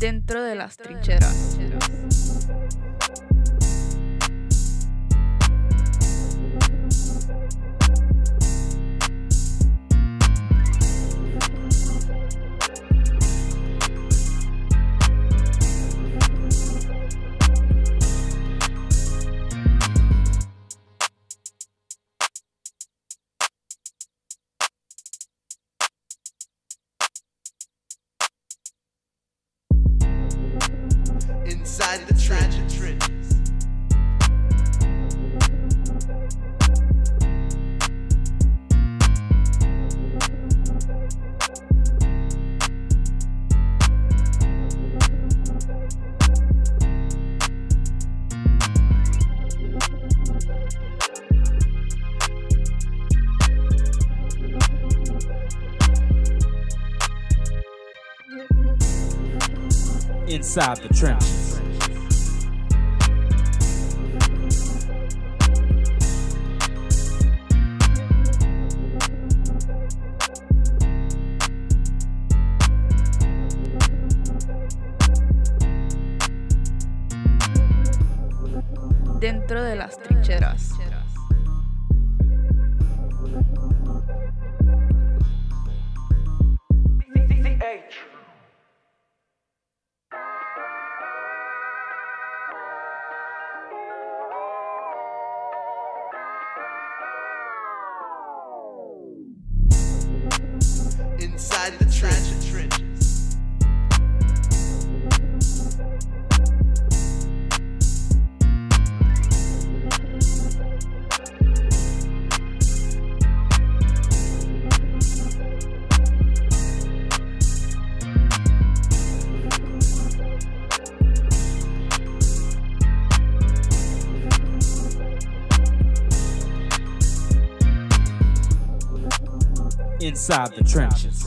Dentro de las trincheras. Inside the trenches. Inside the trenches. Dentro de las trincheras. Inside the trenches. Inside the trenches.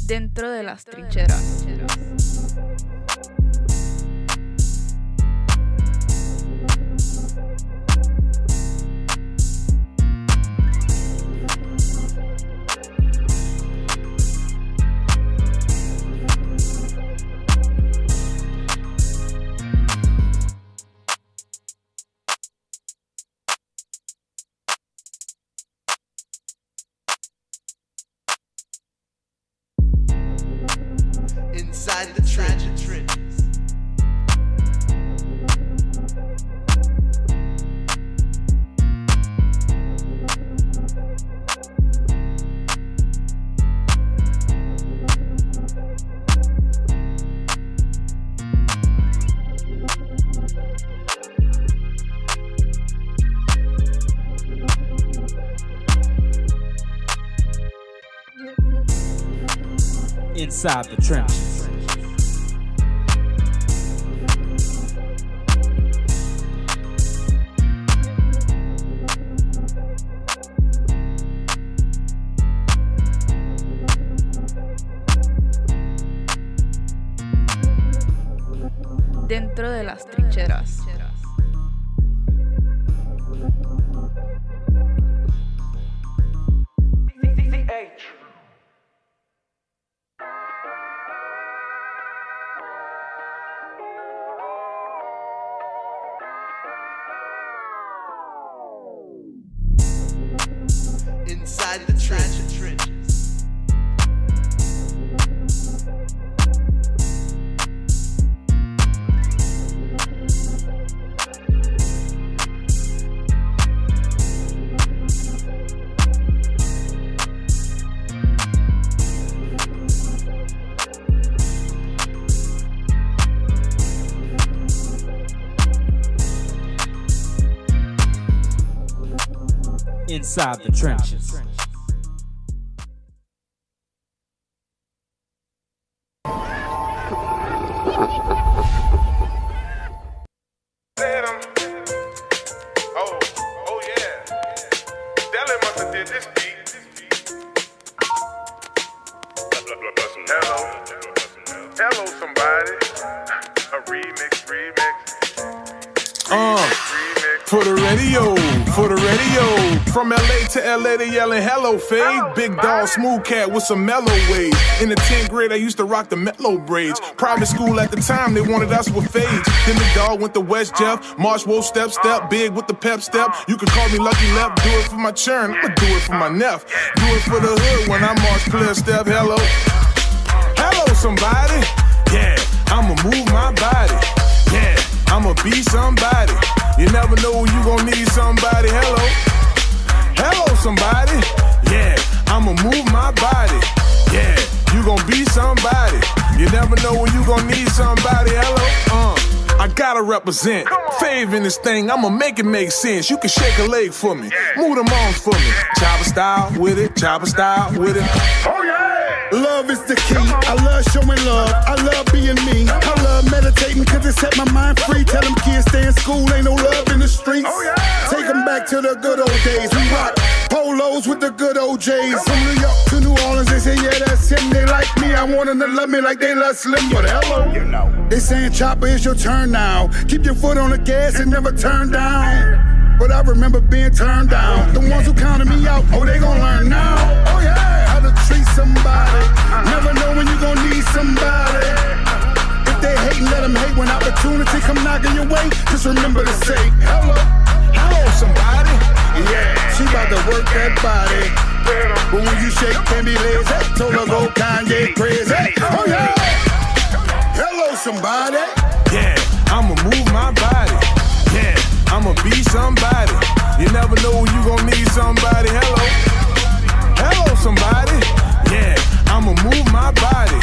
Dentro de las trincheras. Inside the trenches. Inside the trenches. Dentro de las trincheras. Inside the trenches. Inside the trenches. Oh, yeah. For the radio, for the radio. From LA to LA, they yelling hello, fade. Big dog, smooth cat with some mellow waves. In the 10th grade, I used to rock the mellow braids. Private school at the time, they wanted us with fades. Then the dog went to West Jeff. Marsh Wolf, step, big with the pep step. You could call me Lucky Left, do it for my churn. I'ma do it for my neph. Do it for the hood when I march clear step. Hello, hello somebody. Yeah, I'ma move my body. Yeah, I'ma be somebody. You never know when you gon' need somebody. Hello, hello somebody. Yeah, I'ma move my body. Yeah, you gon' be somebody. You never know when you gon' need somebody. Hello, I gotta represent. Fave in this thing, I'ma make it make sense. You can shake a leg for me, move them arms for me. Chopper style with it, chopper style with it. Oh yeah! Love is the key. I love showing love. I love being me. I love meditating cause it set my mind free. Tell them kids stay in school, ain't no love in the streets. Take them back to the good old days. We rock polos with the good old J's. From New York to New Orleans, they say, yeah, that's him. They like me. I want them to love me like they love Slim. But hello, you know. They saying, Chopper, it's your turn now. Keep your foot on the gas and never turn down. But I remember being turned down. The ones who counted me out, oh, they gon' learn now. Oh, yeah, how to treat somebody. Never know when you gon' need somebody. If they hate, let them hate. When opportunity come knocking your way, just remember to say, hello, hello, somebody. Yeah, she about to work that body. But when you shake, can't be lazy. Told her go Kanye crazy. Oh, yeah, hello, somebody. Yeah, I'ma move my body. Yeah, I'ma be somebody. You never know when you gon' need somebody. Hello, hello somebody. Yeah, I'ma move my body.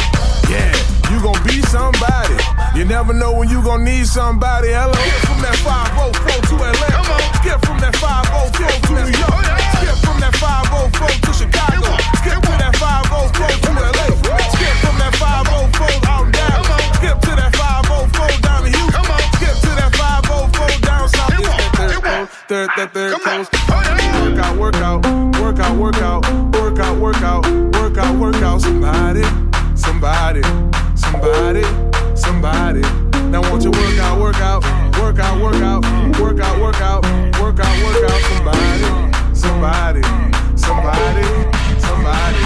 Yeah, you gon' be somebody. You never know when you gon' need somebody. Hello, skip from that 504 to LA. Come on, skip from that 504 to New York. Skip from that 504 to Chicago. Skip to that 504 to LA. Skip from that 504 out down. Skip to that 504 down to Houston. Skip to that 504 down south. Third coast. Work out. Somebody. Now won't you work out. Somebody.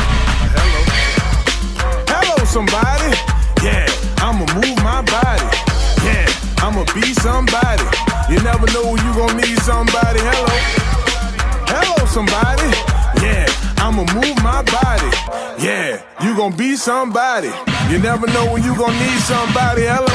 Hello, somebody. Yeah, I'ma move my body. Yeah, I'ma be somebody. You never know when you gon' need somebody. Hello, somebody. Yeah, I'ma move my body. Yeah, you gon' be somebody. You never know when you gon' need somebody. Hello.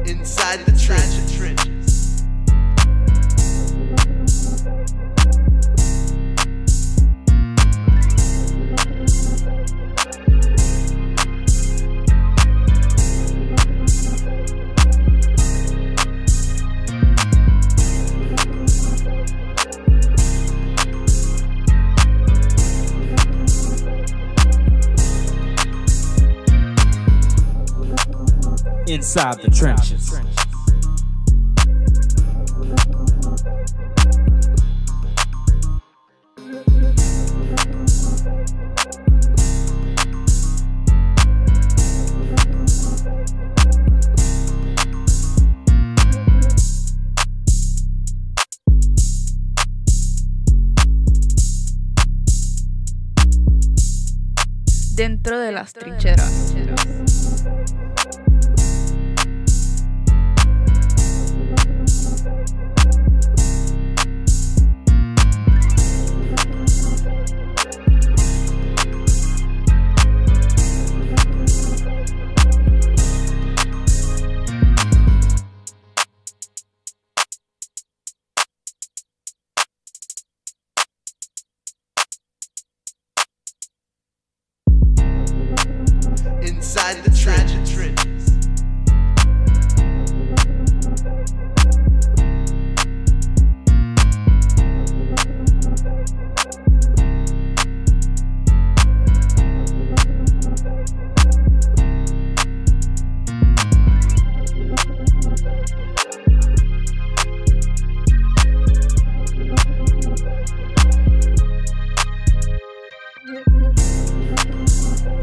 Inside the trenches. Inside the trenches. Dentro de las trincheras. inside the trenches.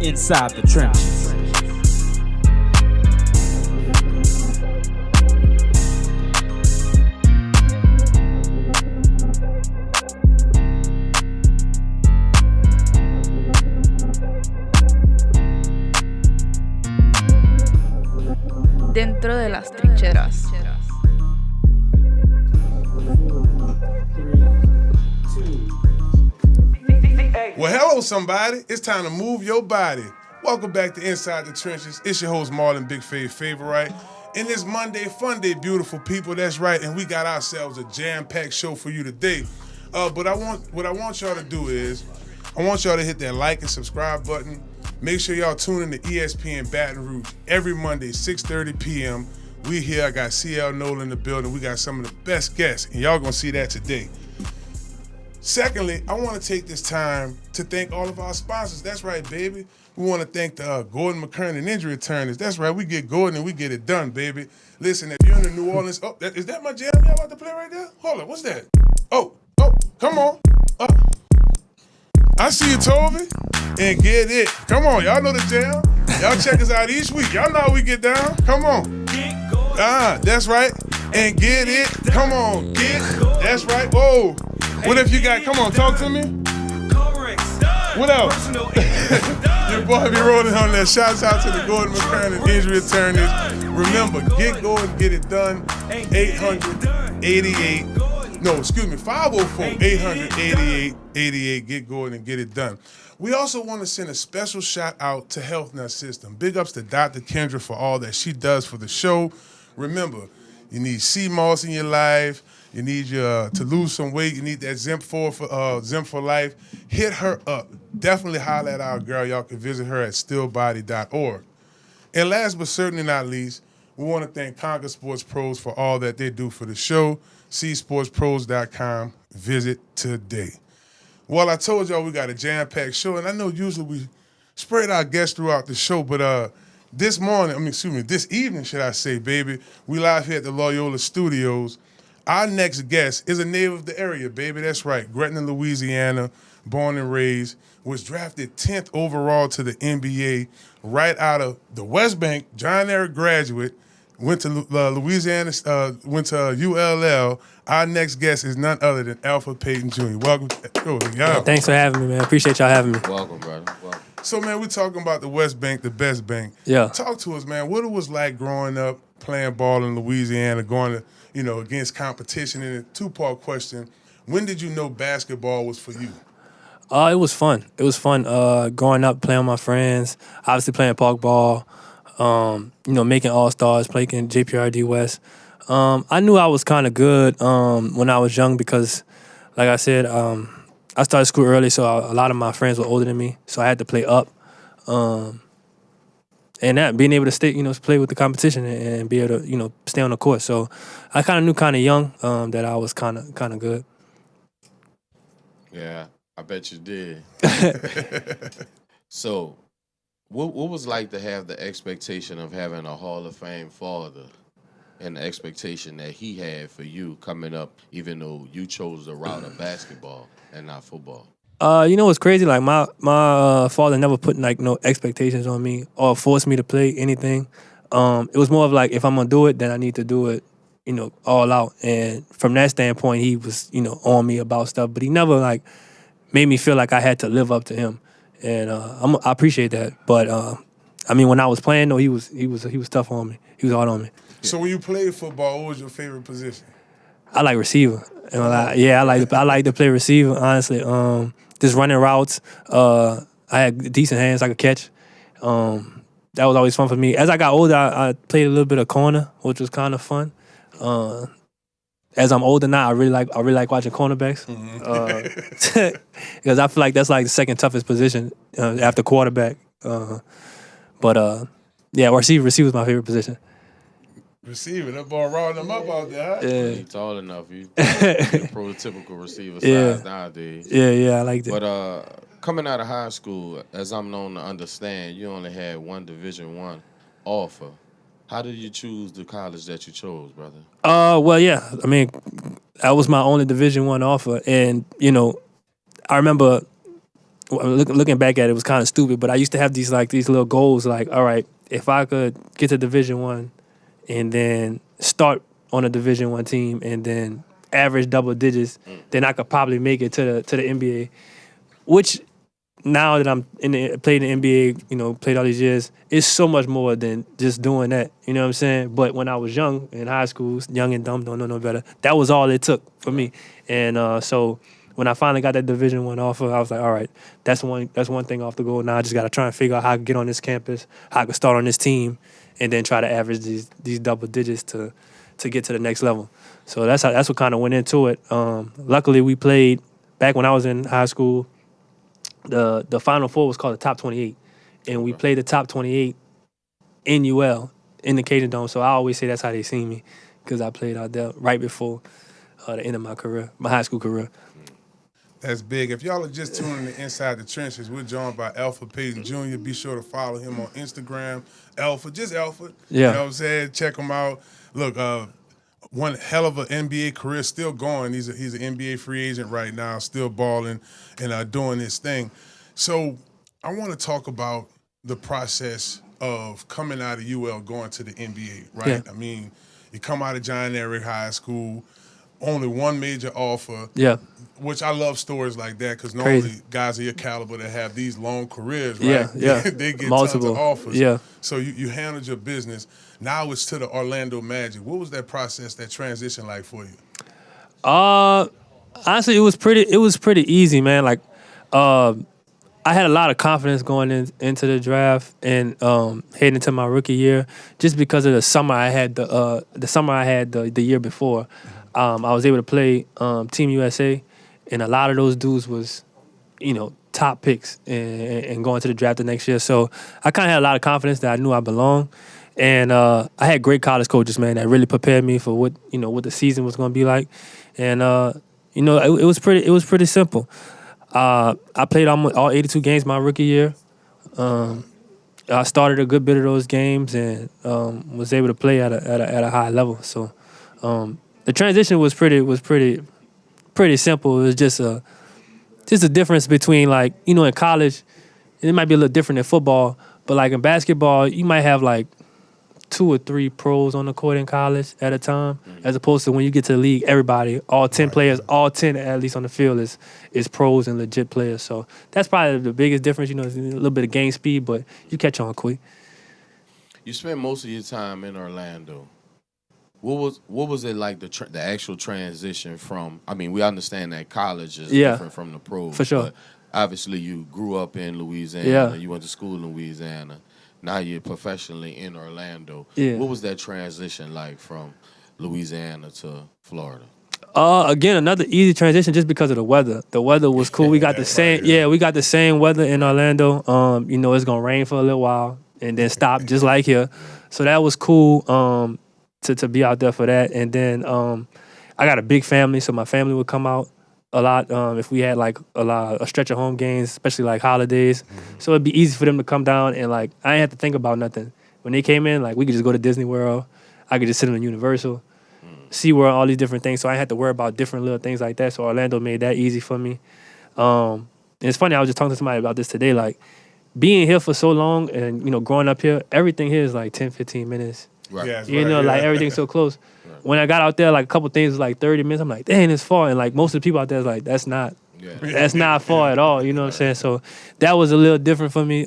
Inside the trenches. Dentro de las trincheras. Well, hello, somebody. It's time to move your body. Welcome back to Inside the Trenches. It's your host, Marlon, Big Favorite. And this Monday, fun day, beautiful people. That's right. And we got ourselves a jam-packed show for you today. But what I want y'all to do is, I want y'all to hit that like and subscribe button. Make sure y'all tune in to ESPN Baton Rouge every Monday, 6:30 p.m. We here. I got CL NOLA in the building. We got some of the best guests, and y'all gonna see that today. Secondly, I want to take this time to thank all of our sponsors. That's right, baby. We want to thank the Gordan McKernan injury attorneys. That's right. We get Gordan and we get it done, baby. Listen, if you're in the New Orleans, is that my jam y'all about to play right there? Hold on, what's that? Oh, come on. I see you, Tobi, and get it. Come on, y'all know the jam. Y'all check us out each week. Y'all know how we get down. Come on. That's right. And get it. Come on, That's right. Whoa. What if you got, come on, talk to me. What else? Your boy be rolling on that. Shouts out to the Gordan McKernan injury attorneys. Remember, get going, get it done. 504-888. Get going and get it done. We also want to send a special shout out to Health Nut System. Big ups to Dr. Kendra for all that she does for the show. Remember, you need sea moss in your life. You need to lose some weight. You need that Zim for life. Hit her up. Definitely holler at our girl. Y'all can visit her at stillbody.org. And last but certainly not least, we want to thank Conquer Sports Pros for all that they do for the show. See sportspros.com. Visit today. Well, I told y'all we got a jam-packed show, and I know usually we spread our guests throughout the show, but this evening, should I say, baby, we live here at the Loyola Studios. Our next guest is a native of the area, baby. That's right. Gordan, Louisiana, born and raised, was drafted 10th overall to the NBA right out of the West Bank, John Eric graduate, went to Louisiana, went to ULL. Our next guest is none other than ELFRID PAYTON Jr. Welcome. Thanks for having me, man. Appreciate y'all having me. Welcome, brother. Welcome. So, man, we're talking about the West Bank, the best bank. Yeah. Talk to us, man. What it was like growing up, playing ball in Louisiana, going to, against competition. And a two-part question, when did you know basketball was for you? It was fun. It was fun growing up, playing with my friends, obviously playing park ball, making All-Stars, playing JPRD West. I knew I was kind of good when I was young because, like I said, I started school early, so a lot of my friends were older than me, so I had to play up. And that, being able to stay, play with the competition and be able to, stay on the court. So I kind of knew kind of young that I was kind of good. Yeah, I bet you did. So what was like to have the expectation of having a Hall of Fame father and the expectation that he had for you coming up, even though you chose the route of basketball and not football? What's crazy? Like my father never put no expectations on me or forced me to play anything. It was more of like, if I'm gonna do it, then I need to do it, all out. And from that standpoint, he was, on me about stuff, but he never made me feel like I had to live up to him. And I appreciate that. But when I was playing, though, he was tough on me. He was hard on me. So when you played football, what was your favorite position? I like receiver. I like to play receiver, honestly. Just running routes. I had decent hands I could catch. That was always fun for me. As I got older, I played a little bit of corner, which was kind of fun. As I'm older now, I really like watching cornerbacks. Because I feel like that's like the second toughest position after quarterback. But But yeah, receiver was my favorite position. Receiver, that ball rolling them up out there. Huh? Yeah. He tall enough. You prototypical receiver size nowadays. Yeah, I liked it. But coming out of high school, as I'm known to understand, you only had one Division I offer. How did you choose the college that you chose, brother? Well, yeah. I mean, that was my only Division I offer, and I remember looking back at it, it was kind of stupid, but I used to have these little goals, like, all right, if I could get to Division I, and then start on a Division I team, and then average double digits, then I could probably make it to the NBA. Which now that I'm played in the NBA, played all these years, it's so much more than just doing that. You know what I'm saying? But when I was young in high school, young and dumb, don't know no better, that was all it took for me. And so when I finally got that Division I offer, I was like, all right, that's one thing off the goal. Now I just got to try and figure out how I can get on this campus, how I can start on this team, and then try to average these double digits to get to the next level. So that's what kind of went into it. Luckily, we played back when I was in high school. The Final Four was called the Top 28, and we played the Top 28 in UL in the Cajun Dome. So I always say that's how they see me, because I played out there right before the end of my career, my high school career. That's big. If y'all are just tuning in Inside the Trenches, we're joined by ELFRID PAYTON Jr. Be sure to follow him on Instagram, ELFRID, just ELFRID. Yeah. You know what I'm saying? Check him out. Look, one hell of an NBA career, still going. He's an NBA free agent right now, still balling and doing his thing. So I want to talk about the process of coming out of UL, going to the NBA, right? Yeah. I mean, you come out of John Eric High School, only one major offer. Yeah. Which I love stories like that, because normally Crazy. guys of your caliber that have these long careers, right? Yeah. They get Multiple tons of offers. Yeah. So you handled your business. Now it's to the Orlando Magic. What was that process, that transition like for you? Honestly, it was pretty easy, man. Like, I had a lot of confidence going into the draft and heading into my rookie year, just because of the summer I had the year before. I was able to play Team USA, and a lot of those dudes was, top picks and going to the draft the next year. So I kind of had a lot of confidence that I knew I belonged. And I had great college coaches, man, that really prepared me for what the season was going to be like. And it was pretty simple. I played almost all 82 games my rookie year. I started a good bit of those games and was able to play at a high level. So the transition was pretty simple. It was just a difference between, like, in college, and it might be a little different in football, but like in basketball, you might have like 2 or 3 pros on the court in college at a time, as opposed to when you get to the league, everybody, all 10 players, all 10 at least on the field is pros and legit players. So that's probably the biggest difference. It's a little bit of game speed, but you catch on quick. You spent most of your time in Orlando. What was it like, the actual transition from? I mean, we understand that college is different from the pros. For sure. But obviously, you grew up in Louisiana. Yeah. You went to school in Louisiana. Now you're professionally in Orlando. Yeah. What was that transition like from Louisiana to Florida? Again, another easy transition just because of the weather. The weather was cool. We got the same weather in Orlando. It's gonna rain for a little while and then stop just like here. So that was cool to be out there for that. And then I got a big family, so my family would come out a lot if we had like a stretch of home games, especially like holidays. So it'd be easy for them to come down, and like I didn't have to think about nothing. When they came in, like we could just go to Disney World. I could just sit in Universal, SeaWorld, all these different things. So I didn't have to worry about different little things like that. So Orlando made that easy for me. And it's funny, I was just talking to somebody about this today. Like, being here for so long and, growing up here, everything here is like 10, 15 minutes. Right. Yeah, Like everything's so close. When I got out there, like a couple things was like 30 minutes. I'm like, dang, it's far. And like most of the people out there is like, that's not far at all. You know what I'm saying? So that was a little different for me,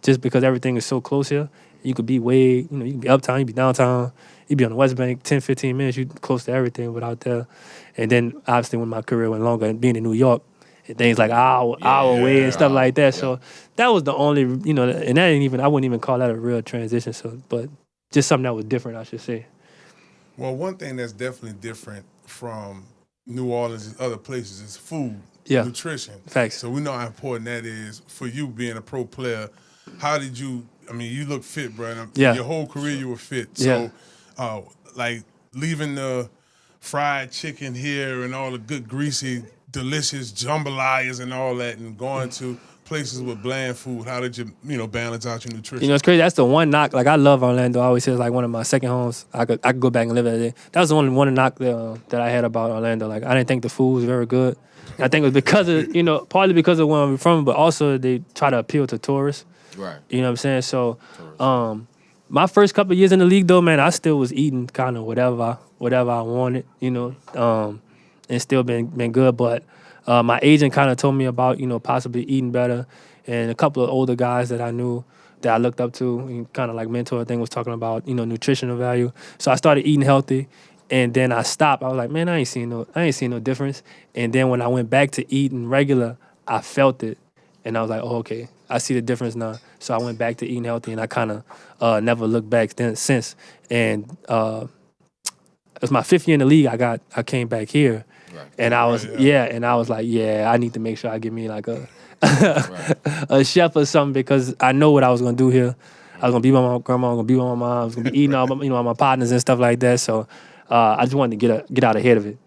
just because everything is so close here. You could be you can be uptown, you can be downtown, you can be on the West Bank, 10, 15 minutes, you close to everything without there. And then obviously when my career went longer and being in New York, things like hour away and stuff like that. Yeah. So that was the only, and that I wouldn't even call that a real transition. So, but just something that was different, I should say. Well, one thing that's definitely different from New Orleans and other places is food, nutrition. Facts. So we know how important that is for you being a pro player. How did you I mean, you look fit, bro. And Yeah. Your whole career, you were fit. So, Yeah. like leaving the fried chicken here and all the good, greasy, delicious jambalayas and all that, and going to places with bland food. How did you balance out your nutrition? You know, it's crazy. That's the one knock. Like, I love Orlando. I always say it's like one of my second homes. I could go back and live there. That was the only one knock that I had about Orlando. Like, I didn't think the food was very good. I think it was because of, partly because of where I'm from, but also they try to appeal to tourists. Right. You know what I'm saying? So, my first couple of years in the league, though, man, I still was eating kind of whatever I wanted, and still been good. But my agent kind of told me about, possibly eating better. And a couple of older guys that I knew that I looked up to, kind of like mentor thing, was talking about, nutritional value. So I started eating healthy. And then I stopped. I was like, man, I ain't seen no difference. And then when I went back to eating regular, I felt it. And I was like, oh, okay, I see the difference now. So I went back to eating healthy, and I kind of never looked back since. And it was my 5th year in the league. I came back here, right. And I was and I was like, I need to make sure I get me like a a chef or something, because I know what I was gonna do here. I was gonna be with my grandma, I was gonna be with my mom, I was gonna be eating all my partners and stuff like that. So I just wanted to get out ahead of it.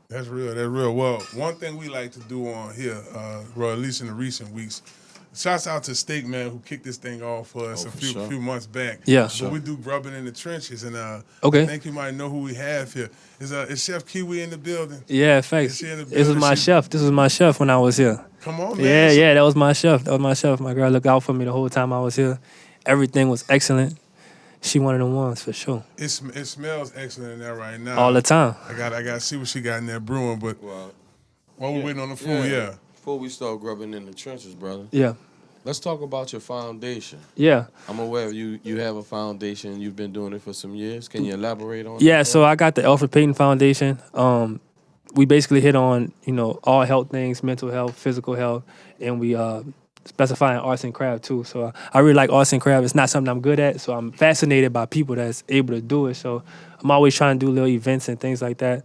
That's real. Well, one thing we like to do on here, at least in the recent weeks, shouts out to Steak Man, who kicked this thing off for us a few months back. Yeah. So we do grubbing in the trenches, and okay. I think you might know who we have here. Is Chef Kiwi in the building? Yeah, thanks. This was my chef. This was my chef when I was here. Come on, man. Yeah, that was my chef. My girl looked out for me the whole time I was here. Everything was excellent. She one of the ones for sure. It smells excellent in there right now. All the time. I got to see what she got in there brewing. But while we're waiting on the food, Before we start grubbing in the trenches, brother. Yeah. Let's talk about your foundation. Yeah. I'm aware you have a foundation. You've been doing it for some years. Can you elaborate on it? Yeah, so I got the ELFRID Payton Foundation. We basically hit on, all health things, mental health, physical health, and we specify in arts and craft too. So I really like arts and craft. It's not something I'm good at, so I'm fascinated by people that's able to do it. So I'm always trying to do little events and things like that,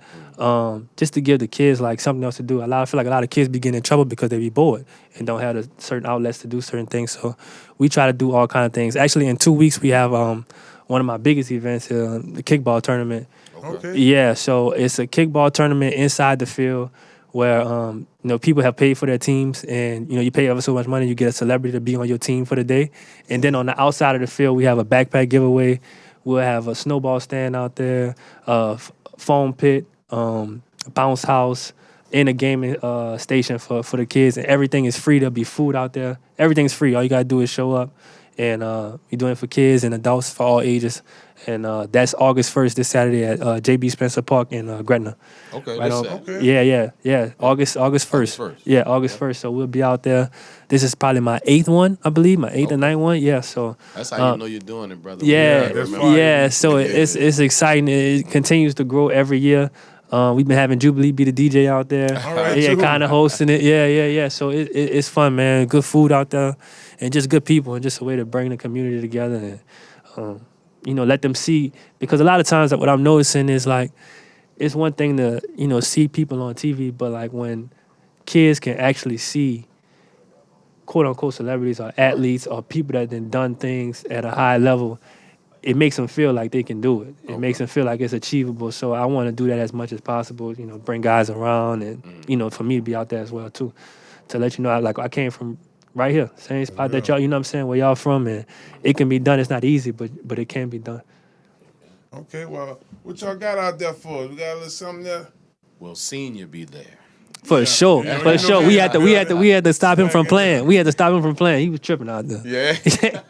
just to give the kids like something else to do. I feel like a lot of kids be getting in trouble because they be bored and don't have certain outlets to do certain things. So we try to do all kind of things. Actually, in 2 weeks we have one of my biggest events here, the kickball tournament. Okay. Yeah, so it's a kickball tournament inside the field where people have paid for their teams, and you pay ever so much money, you get a celebrity to be on your team for the day. And then on the outside of the field, we have a backpack giveaway. We'll have a snowball stand out there, a foam pit, a bounce house, and a gaming station for the kids. And everything is free. There'll be food out there. Everything's free. All you gotta do is show up. And we're doing it for kids and adults for all ages. And that's August 1st, this Saturday at J.B. Spencer Park in Gretna. Okay, right on. Okay. Yeah. August 1st. Yeah, August Okay. 1st. So we'll be out there. This is probably my 8th one, I believe, my 8th or 9th one. Yeah, so. That's how you know you're doing it, brother. Yeah. So it's exciting. It continues to grow every year. We've been having Jubilee be the DJ out there. All right, kind of hosting it. Yeah. So it's fun, man. Good food out there, and just good people, and just a way to bring the community together and, let them see. Because a lot of times what I'm noticing is like, it's one thing to, see people on TV, but like when kids can actually see quote unquote celebrities or athletes or people that have done things at a high level, it makes them feel like they can do it. It makes them feel like it's achievable. So I want to do that as much as possible, bring guys around and, for me to be out there as well too, to let you know, like I came from right here, same spot that y'all, where y'all from, and it can be done. It's not easy, but it can be done. Okay, well, what y'all got out there for? We got a little something there? Will Senior be there? For sure. We had to stop him from playing. He was tripping out there. Yeah.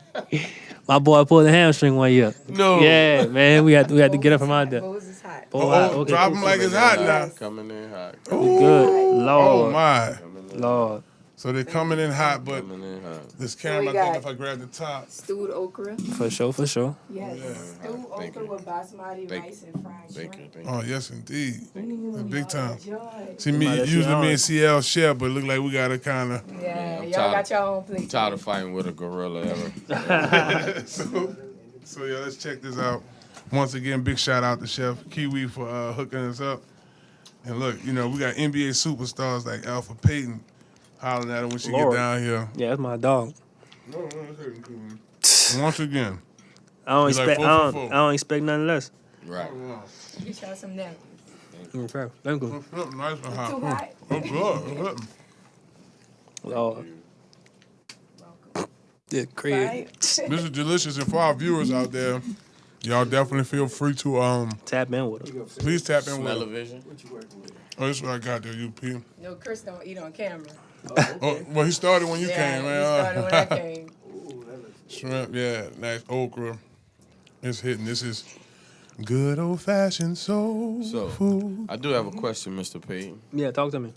My boy pulled a hamstring one year. No. Yeah, man. We had to get him from out there. Moses hot. Drop him like it's hot now. Coming in hot. Good. Lord. Oh, my. Lord. So they're coming in hot, but Coming in hot. this camera, I think if I grab the top. Stewed okra. For sure. Yes. Stewed okra with basmati rice and fried shrimp. Oh, yes, indeed. Big time. Enjoy. See, usually me and CL share, but it look like we got to kind of. Yeah, y'all tired- got your own plate. I'm tired of fighting with a gorilla ever. So, yeah, let's check this out. Once again, big shout out to Chef Kiwi for hooking us up. And look, we got NBA superstars like ELFRID Payton hollering at her when she get down here. Yeah, that's my dog. Once again. I don't He's like expect. 4 I for don't. 4. I don't expect nothing less. Right. You got some napkins. Okay, thank you. Nice and hot. Too hot? It's good. It's good. Lord. Yeah, crazy. Right? This is delicious, and for our viewers out there, y'all definitely feel free to Tap in with them. please tap in with us. Smell-o-vision. Oh, this is what I got there, UP. No, Chris don't eat on camera. Oh, well, he started when you Yeah, came, he man. started when I came. Shrimp, yeah, nice okra. It's hitting. This is good old fashioned soul So, food. I do have a question, Mr. Payton. Yeah, talk to me.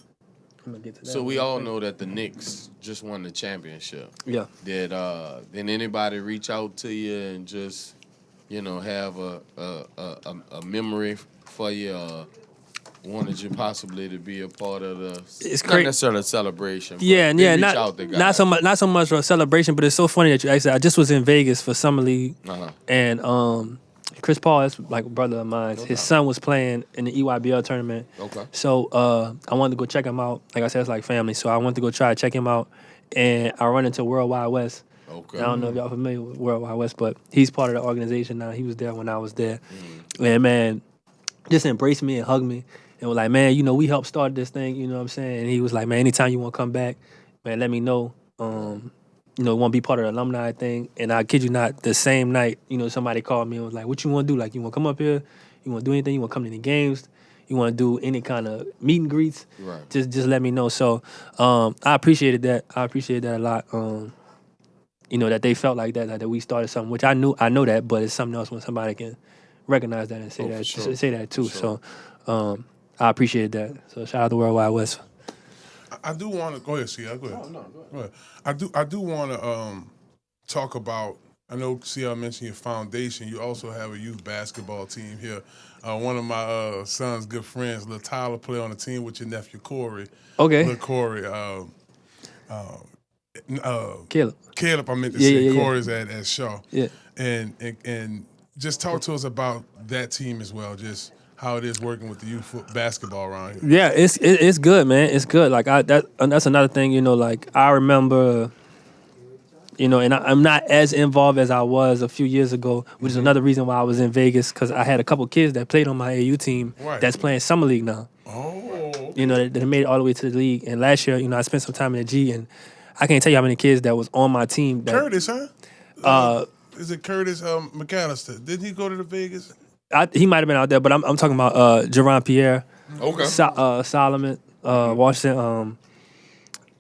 I'm gonna get to that. So we all know that the Knicks just won the championship. Yeah. Did anybody reach out to you and just, have a memory for you? Wanted you possibly to be a part of the It's not crazy. necessarily a celebration. But Yeah, they yeah, reach out to guys. not so much for a celebration, but it's so funny that you actually. I just was in Vegas for Summer League, Uh-huh. and Chris Paul, that's like a brother of mine. His son was playing in the EYBL tournament. Okay. So I wanted to go check him out. Like I said, it's like family. So I wanted to go try to check him out, and I run into World Wide West. Okay. I don't know if y'all familiar with World Wide West, but he's part of the organization now. He was there when I was there, and man, just embraced me and hugged me. And was like, man, we helped start this thing, you know what I'm saying? And he was like, man, anytime you want to come back, man, let me know. Want to be part of the alumni thing. And I kid you not, the same night, somebody called me and was like, what you want to do? Like, you want to come up here? You want to do anything? You want to come to any games? You want to do any kind of meet and greets? Right. Just let me know. So I appreciated that. I appreciated that a lot. That they felt like that we started something, which I know that, but it's something else when somebody can recognize that and say that, for sure. say that too. For sure. So I appreciate that. So shout out to World Wide West. I do want to go ahead, CL. Go ahead. No, go ahead. I do want to talk about. I know CL mentioned your foundation. You also have a youth basketball team here. One of my son's good friends, Lil Tyler, play on the team with your nephew Corey. Okay. Lil Corey. Caleb. I meant to say yeah. Corey's at Shaw. Yeah. And just talk to us about that team as well. Just how it is working with the youth basketball around here. Yeah, it's good, man. It's good. Like that's another thing. Like I remember, and I'm not as involved as I was a few years ago, which is another reason why I was in Vegas, because I had a couple kids that played on my AU team that's playing summer league now. Oh. That made it all the way to the league. And last year, I spent some time in the G, and I can't tell you how many kids that was on my team. Curtis, huh? Is it Curtis McAllister? Didn't he go to the Vegas? He might have been out there, but I'm talking about Jerron Pierre, Okay. Solomon, Washington,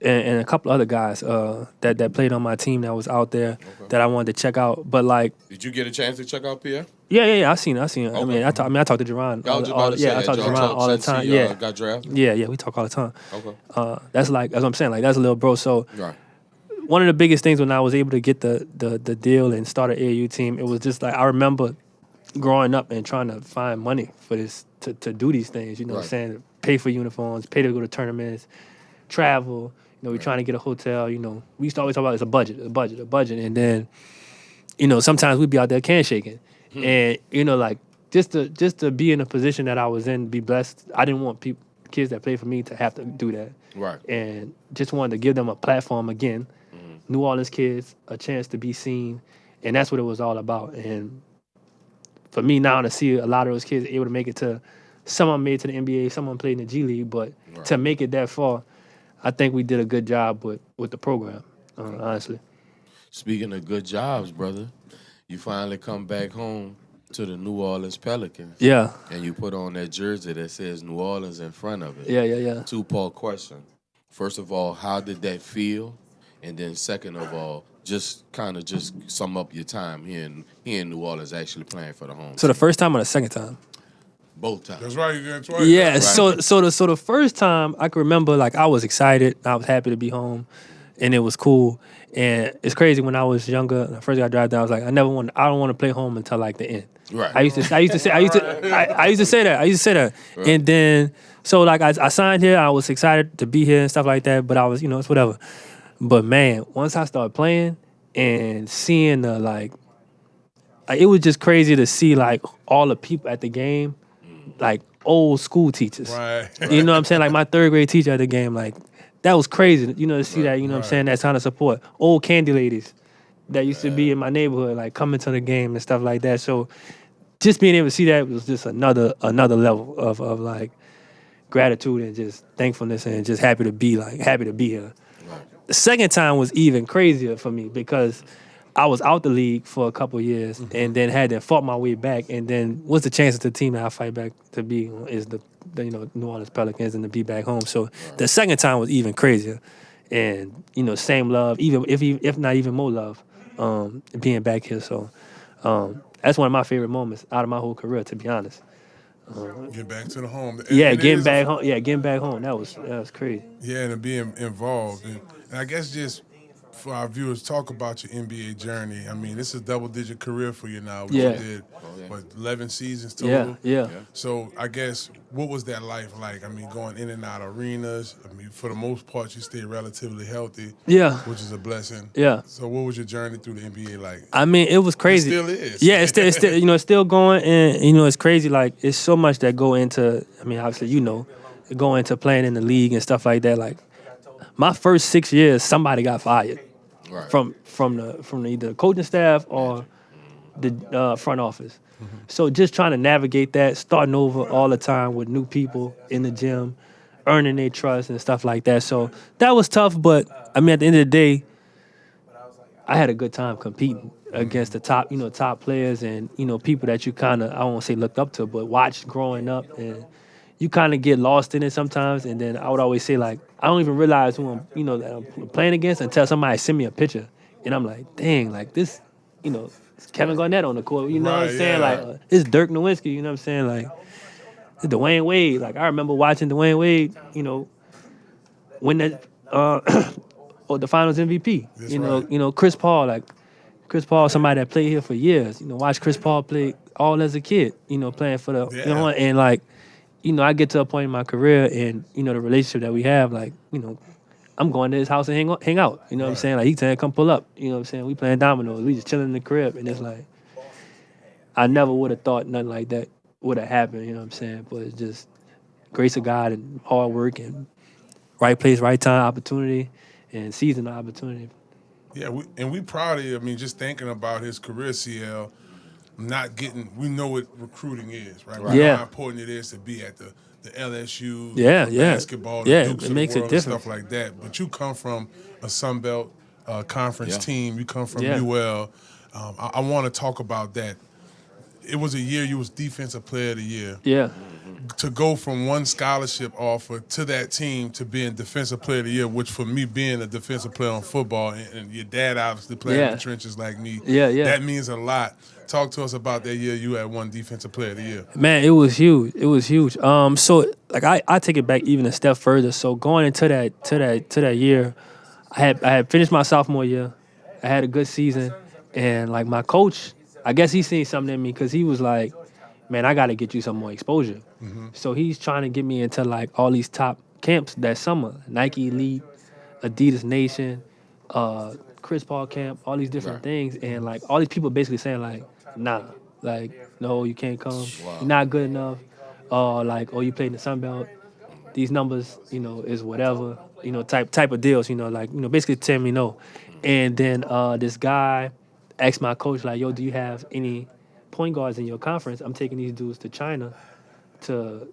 and a couple other guys that played on my team that was out there that I wanted to check out. But like, Did you get a chance to check out Pierre? yeah, I seen it. Okay. I mean, I talked to Jerron. I was just about to say I that. talk to Y'all Jerron talk all the since time. he, Yeah, got drafted? yeah, we talk all the time. Okay. That's what I'm saying. Like that's a little bro. So Right. one of the biggest things when I was able to get the deal and start an AAU team, it was just like I remember growing up and trying to find money for this to do these things. You know what I'm saying? Pay for uniforms, pay to go to tournaments, travel. We're trying to get a hotel. We used to always talk about it's a budget, and then sometimes we'd be out there can shaking, and like just to be in a position that I was in, be blessed. I didn't want kids that play for me to have to do that. Right. And just wanted to give them a platform again. New Orleans kids a chance to be seen, and that's what it was all about. And for me now to see a lot of those kids able to make it to, some of them made it to the NBA, some of them played in the G League, but to make it that far, I think we did a good job with the program, honestly. Speaking of good jobs, brother, you finally come back home to the New Orleans Pelicans. Yeah. And you put on that jersey that says New Orleans in front of it. Yeah. Two-part question. First of all, how did that feel? And then second of all, just sum up your time here in New Orleans actually playing for the home. So the first time or the second time? Both times. That's right. That's right. Yeah. Right. So the first time I can remember, like I was excited, I was happy to be home, and it was cool. And it's crazy, when I was younger, when I first got drafted, I was like, I don't want to play home until like the end. Right. I used to say that. Right. And then so like I signed here, I was excited to be here and stuff like that, but I was, it's whatever. But man, once I started playing and seeing the it was just crazy to see like all the people at the game, like old school teachers. Right. You know what I'm saying? Like my third grade teacher at the game, like that was crazy, to see that, what I'm saying, that kind of support. Old candy ladies that used to be in my neighborhood, like coming to the game and stuff like that. So just being able to see that was just another level of like gratitude and just thankfulness and just happy to be here. The second time was even crazier for me because I was out the league for a couple of years and then had to fought my way back. And then what's the chance of the team that I fight back to be is the New Orleans Pelicans and to be back home. So the second time was even crazier. And, same love, even if not even more love, being back here. So that's one of my favorite moments out of my whole career, to be honest. Get back to the home. Getting back home. Yeah, getting back home. That was crazy. Yeah, and to be involved. And I guess just for our viewers, talk about your NBA journey. I mean, this is a double-digit career for you now. You did, 11 seasons total? Yeah. So I guess, what was that life like? I mean, going in and out of arenas. I mean, for the most part, you stayed relatively healthy. Yeah. Which is a blessing. Yeah. So what was your journey through the NBA like? I mean, it was crazy. It still is. Yeah, it's still, it's still going, and it's crazy. Like, it's so much that go into. I mean, obviously, go into playing in the league and stuff like that. Like, my first 6 years, somebody got fired. Right. From the either coaching staff or the front office. So just trying to navigate that, starting over all the time with new people in the gym, earning their trust and stuff like that. So that was tough, but I mean, at the end of the day, I had a good time competing against the top players and, people that you kind of, I won't say looked up to, but watched growing up. And you kind of get lost in it sometimes. And then I would always say, like, I don't even realize who I'm, that I'm playing against until somebody send me a picture. And I'm like, dang, like this, it's Kevin Garnett on the court. You know what I'm saying? Yeah. Like, it's Dirk Nowitzki, you know what I'm saying? Like, it's Dwayne Wade. Like, I remember watching Dwayne Wade, win that, or the finals MVP. That's Chris Paul, somebody that played here for years. Watch Chris Paul play all as a kid, playing for the, and like, I get to a point in my career and, the relationship that we have, like, I'm going to his house and hang out. You know what I'm saying? Like, he saying, come pull up. You know what I'm saying? We playing dominoes. We just chilling in the crib. And it's like, I never would have thought nothing like that would have happened. You know what I'm saying? But it's just grace of God and hard work and right place, right time, opportunity, and seizing the opportunity. Yeah, we proud of you. I mean, just thinking about his career, CL, we know what recruiting is, right? We know how important it is to be at the LSU, basketball, the Dukes it of makes the it world, different. stuff like that. But you come from a Sun Belt conference team. You come from UL. I want to talk about that. It was a year you was Defensive Player of the Year. Yeah. To go from one scholarship offer to that team to being Defensive Player of the Year, which for me being a defensive player on football and your dad obviously playing in the trenches like me, that means a lot. Talk to us about that year you had won Defensive Player of the Year. Man, it was huge. It was huge. So like I take it back even a step further. So going into that year, I had finished my sophomore year. I had a good season, and like my coach, I guess he seen something in me because he was like, man, I got to get you some more exposure. So he's trying to get me into like all these top camps that summer, Nike Elite, Adidas Nation, Chris Paul camp, all these different things, and like all these people basically saying like, nah, like no, you can't come, you're not good enough, like you played in the Sun Belt, these numbers, is whatever, type of deals, like basically telling me no, and then this guy asked my coach like, yo, do you have any point guards in your conference? I'm taking these dudes to China to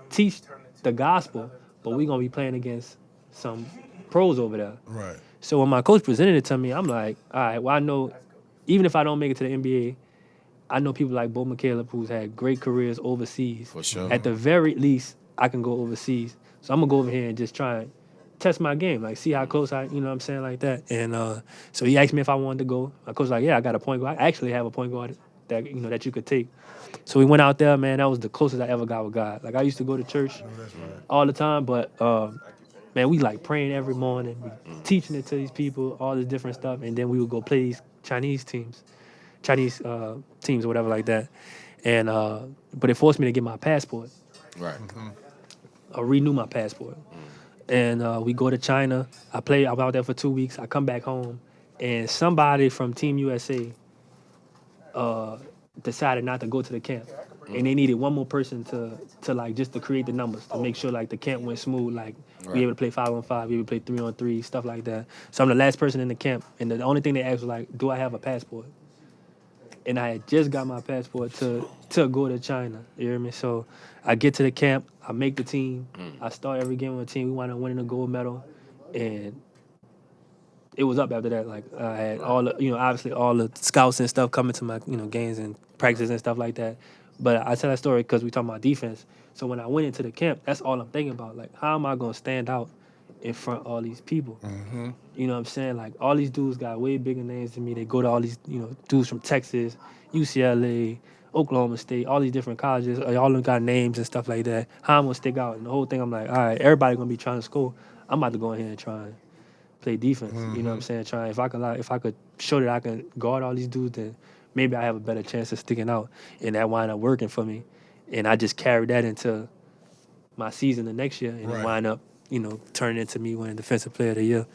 teach the gospel, but we're gonna be playing against some pros over there. Right. So when my coach presented it to me, I'm like, all right, well, I know, even if I don't make it to the NBA, I know people like Bo McCaleb who's had great careers overseas. For sure. At the very least, I can go overseas. So I'm gonna go over here and just try and test my game, like see how close I, what I'm saying, like that. And so he asked me if I wanted to go. My coach was like, yeah, I got a point guard. I actually have a point guard that that you could take. So we went out there, man. That was the closest I ever got with God. Like I used to go to church all the time, but man, we like praying every morning, we teaching it to these people, all this different stuff, and then we would go play these Chinese teams or whatever like that. And but it forced me to get my passport. Right. I renew my passport. And we go to China. I'm out there for 2 weeks. I come back home, and somebody from Team USA decided not to go to the camp. and they needed one more person to like just to create the numbers to make sure like the camp went smooth, like we able to play 5-on-5, we able to play 3-on-3, stuff like that. So I'm the last person in the camp, and the only thing they asked was like, do I have a passport? And I had just got my passport to go to China. You hear me? So I get to the camp, I make the team, I start every game with the team. We wound up winning a gold medal, and it was up after that. Like I had all the, obviously all the scouts and stuff coming to my, games and practices and stuff like that. But I tell that story because we talking about defense. So when I went into the camp, that's all I'm thinking about. Like, how am I gonna stand out in front of all these people? Mm-hmm. You know what I'm saying? Like, all these dudes got way bigger names than me. They go to all these, dudes from Texas, UCLA, Oklahoma State, all these different colleges. All of them got names and stuff like that. How I'm gonna stick out? And the whole thing, I'm like, all right, everybody gonna be trying to score. I'm about to go in here and try and play defense. You know what I'm saying? Try if I could show that I can guard all these dudes, then maybe I have a better chance of sticking out. And that wind up working for me. And I just carried that into my season the next year, and it wind up, turning into me winning Defensive Player of the Year.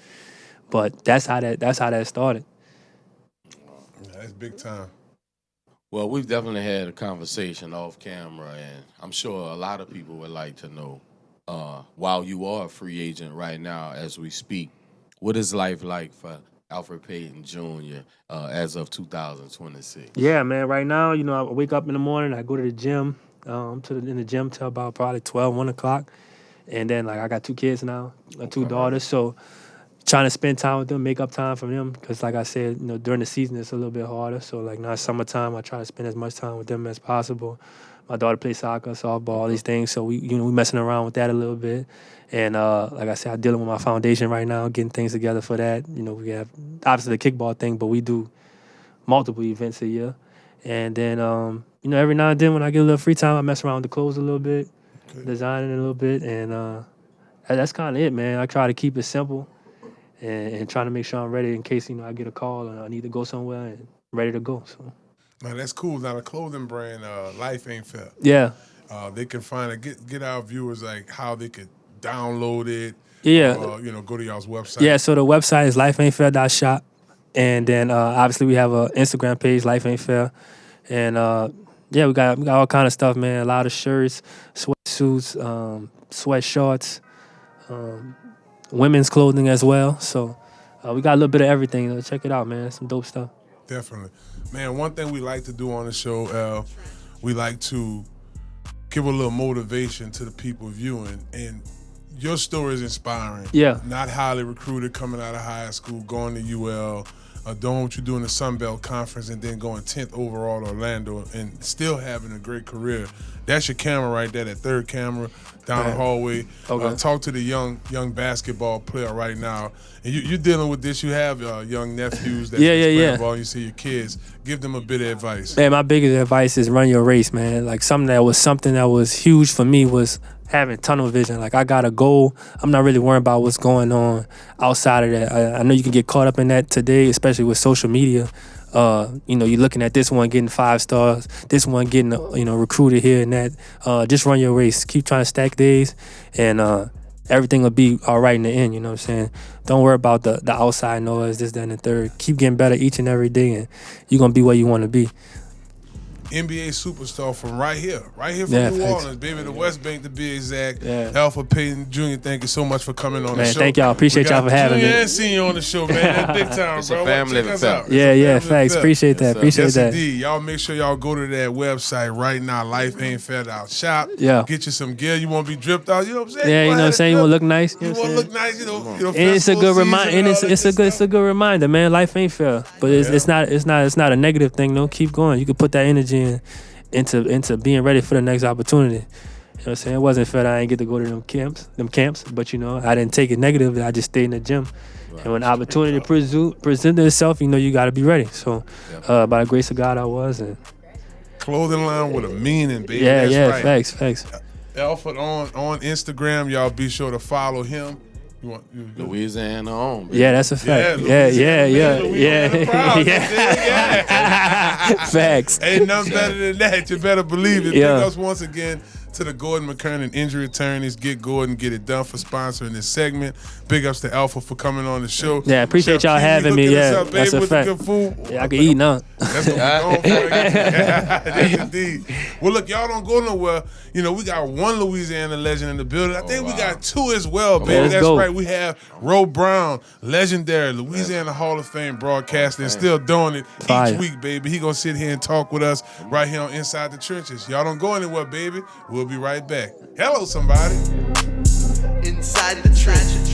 But that's how that started. Yeah, that's big time. Well, we've definitely had a conversation off camera, and I'm sure a lot of people would like to know, while you are a free agent right now as we speak, what is life like for Elfrid Payton Jr. As of 2026? Yeah, man. Right now, I wake up in the morning, I go to the gym. I'm in the gym till about probably 12, 1 o'clock. And then, I got 2 kids now, 2 daughters. So trying to spend time with them, make up time for them. Because like I said, during the season, it's a little bit harder. So now summertime, I try to spend as much time with them as possible. My daughter plays soccer, softball, all these things. So we messing around with that a little bit. And like I said, I'm dealing with my foundation right now, getting things together for that. We have obviously the kickball thing, but we do multiple events a year. And then, every now and then when I get a little free time, I mess around with the clothes a little bit, designing a little bit. And that's kind of it, man. I try to keep it simple and trying to make sure I'm ready in case, I get a call and I need to go somewhere and ready to go. So. Man, that's cool. Now, the clothing brand, Life Ain't Fair. Yeah. They can find it. Get our viewers, how they could download it. Yeah. Go to y'all's website. Yeah, so the website is lifeaintfair.shop. And then obviously we have an Instagram page, Life Ain't Fair. And we got all kind of stuff, man. A lot of shirts, sweatsuits, sweatshorts, women's clothing as well. So we got a little bit of everything. Check it out, man. Some dope stuff. Definitely. Man, one thing we like to do on the show, we like to give a little motivation to the people viewing. And your story is inspiring. Yeah. Not highly recruited, coming out of high school, going to UL, doing what you do in the Sun Belt Conference, and then going 10th overall to Orlando and still having a great career. That's your camera right there, that third camera down the hallway. Okay. Talk to the young basketball player right now. And you're dealing with this. You have young nephews that play ball. You see your kids. Give them a bit of advice. Man, my biggest advice is run your race, man. Something that was huge for me was having tunnel vision. I got a goal. I'm not really worrying about what's going on outside of that. I know you can get caught up in that today, especially with social media. You're looking at this one getting 5 stars, this one getting recruited here and that. Just run your race. Keep trying to stack days, and everything will be all right in the end. You know what I'm saying? Don't worry about the outside noise, this, that, and the third. Keep getting better each and every day, and you're gonna be where you want to be. NBA superstar from right here from New Orleans, baby, the West Bank to be exact. Elfrid Payton Jr., thank you so much for coming on the show. Thank y'all. Appreciate y'all for having me. And seeing you on the show, man. That's big time, it's bro. A family affair. Yeah, facts. Appreciate that. Yes, indeed. Y'all make sure y'all go to that website right now, lifeaintfair.shop. Yeah. Get you some gear. You want to be dripped out, you know what I'm saying? Yeah, you know what I'm saying? You want to look nice. You want to look nice, and it's a good reminder. And it's a good reminder, man. Life ain't fair, but it's not a negative thing. No, keep going. You can put that energy into being ready for the next opportunity. You know what I'm saying? It wasn't fair that I didn't get to go to them camps, but I didn't take it negatively. I just stayed in the gym. Right. And when the opportunity presented itself, you got to be ready. So by the grace of God, I was. And clothing line with a meaning, baby. Yeah, that's right. Facts. Elfrid on Instagram, y'all be sure to follow him. Louisiana on. Baby. Yeah, that's a fact. Yeah. Facts. Ain't nothing better than that. You better believe it. Thank us once again to the Gordan McKernan Injury Attorneys. Get Gordan, get it done for sponsoring this segment. Big ups to Alpha for coming on the show. Yeah, appreciate Chef y'all Pee Wee having me. hooking us Yeah, up, baby, that's a with the fact. good food. Yeah, I can eat now. That's what we going for. Yes, indeed. Well, look, y'all don't go nowhere. You know, we got one Louisiana legend in the building. I think we got two as well, baby. Let's That's go. right. We have Ro Brown, legendary Louisiana Hall of Fame broadcaster, and still doing it Fire. each week, baby. He gonna sit here and talk with us right here on Inside the Trenches. Y'all don't go anywhere, baby. We'll be right back. Hello, somebody. Inside the trenches.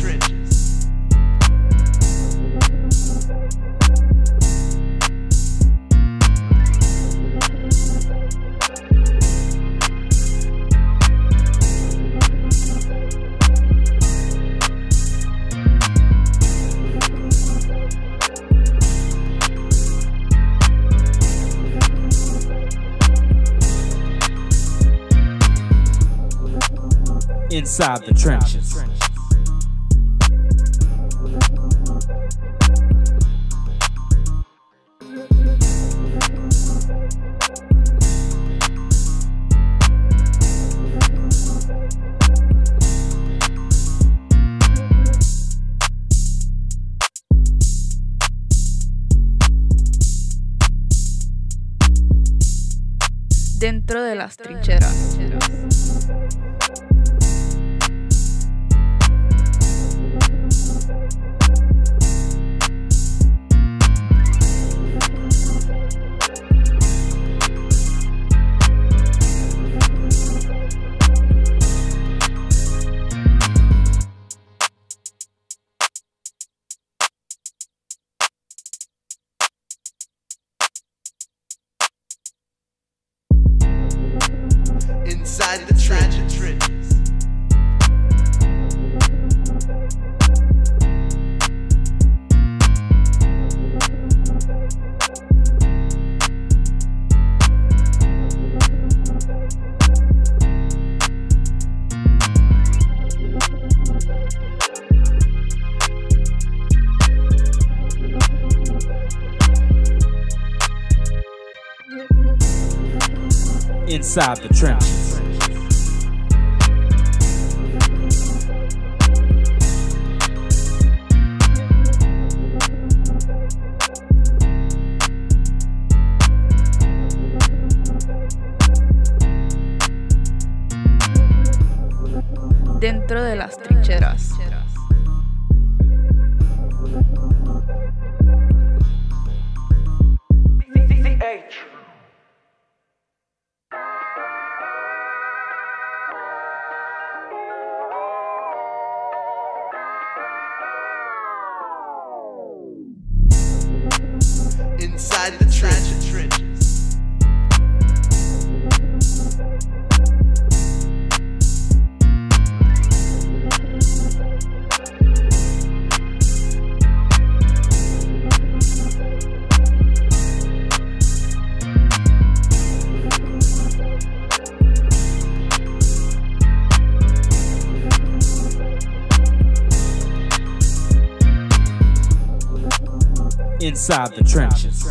Inside the trenches. Dentro de las trincheras. Inside the trenches. Inside the trenches. Dentro de las trincheras. Inside the trenches. Inside the trenches.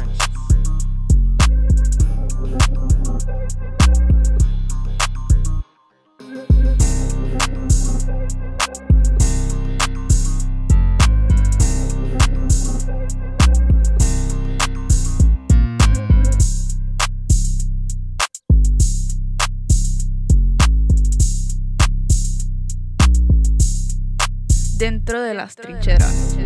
Dentro de las trincheras.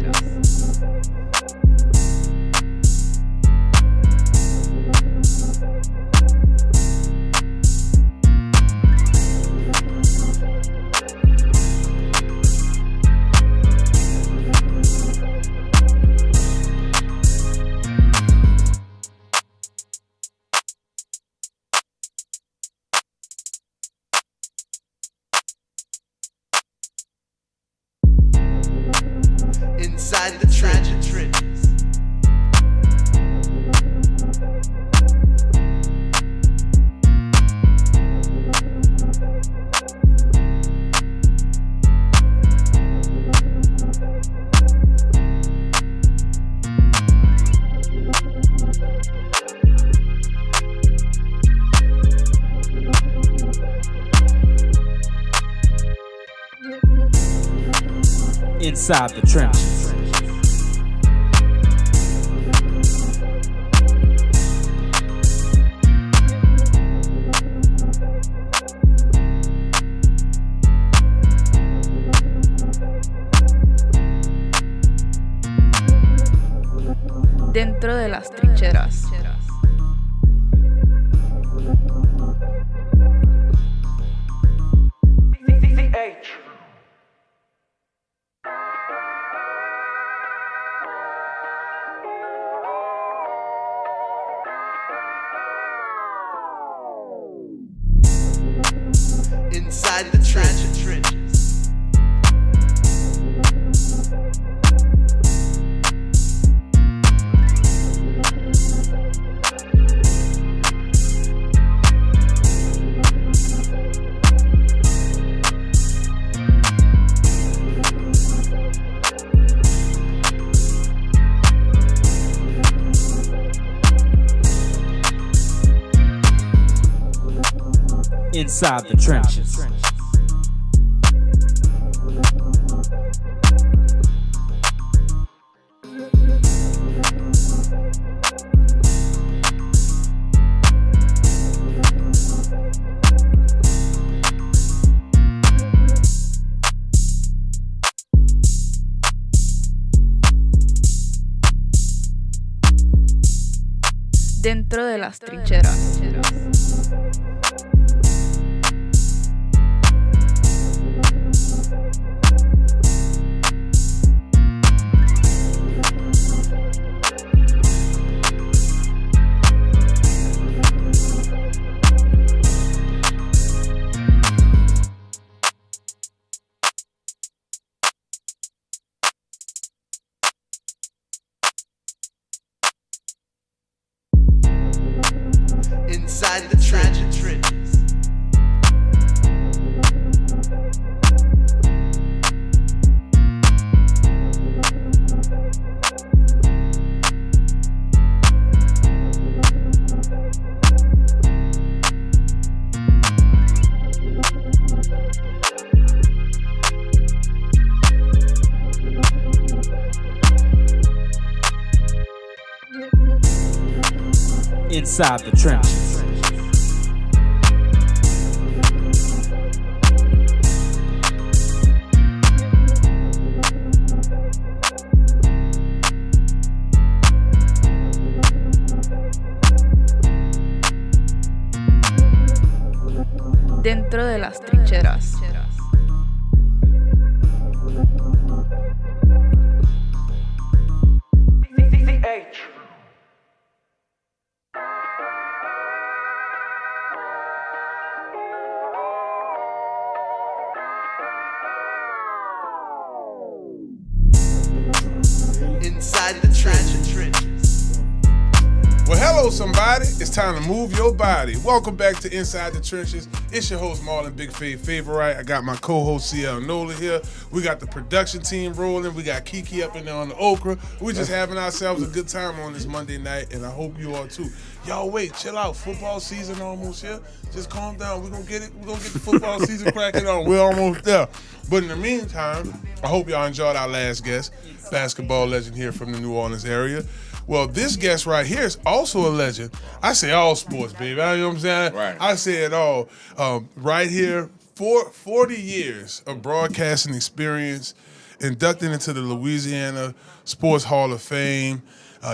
Inside the trenches. Inside the trenches. Dentro de las trincheras. Inside the trenches. Inside the trenches. Dentro de las trincheras. Inside the trenches. Inside the trenches. Dentro de las trincheras. Inside the trenches. Well, hello, somebody. It's time to move your body. Welcome back to Inside the Trenches. It's your host, Marlon Big Favorite. I got my co-host, CL NOLA here. We got the production team rolling. We got Kiki up in there on the okra. We're just having ourselves a good time on this Monday night, and I hope you are too. Y'all wait, chill out. Football season almost here. Just calm down. We're gonna get it. We're gonna get the football season cracking on. We're almost there. But in the meantime, I hope y'all enjoyed our last guest, basketball legend here from the New Orleans area. Well, this guest right here is also a legend. I say all sports, baby. You know what I'm saying? Right. I say it all. Right here, 40 years of broadcasting experience, inducted into the Louisiana Sports Hall of Fame.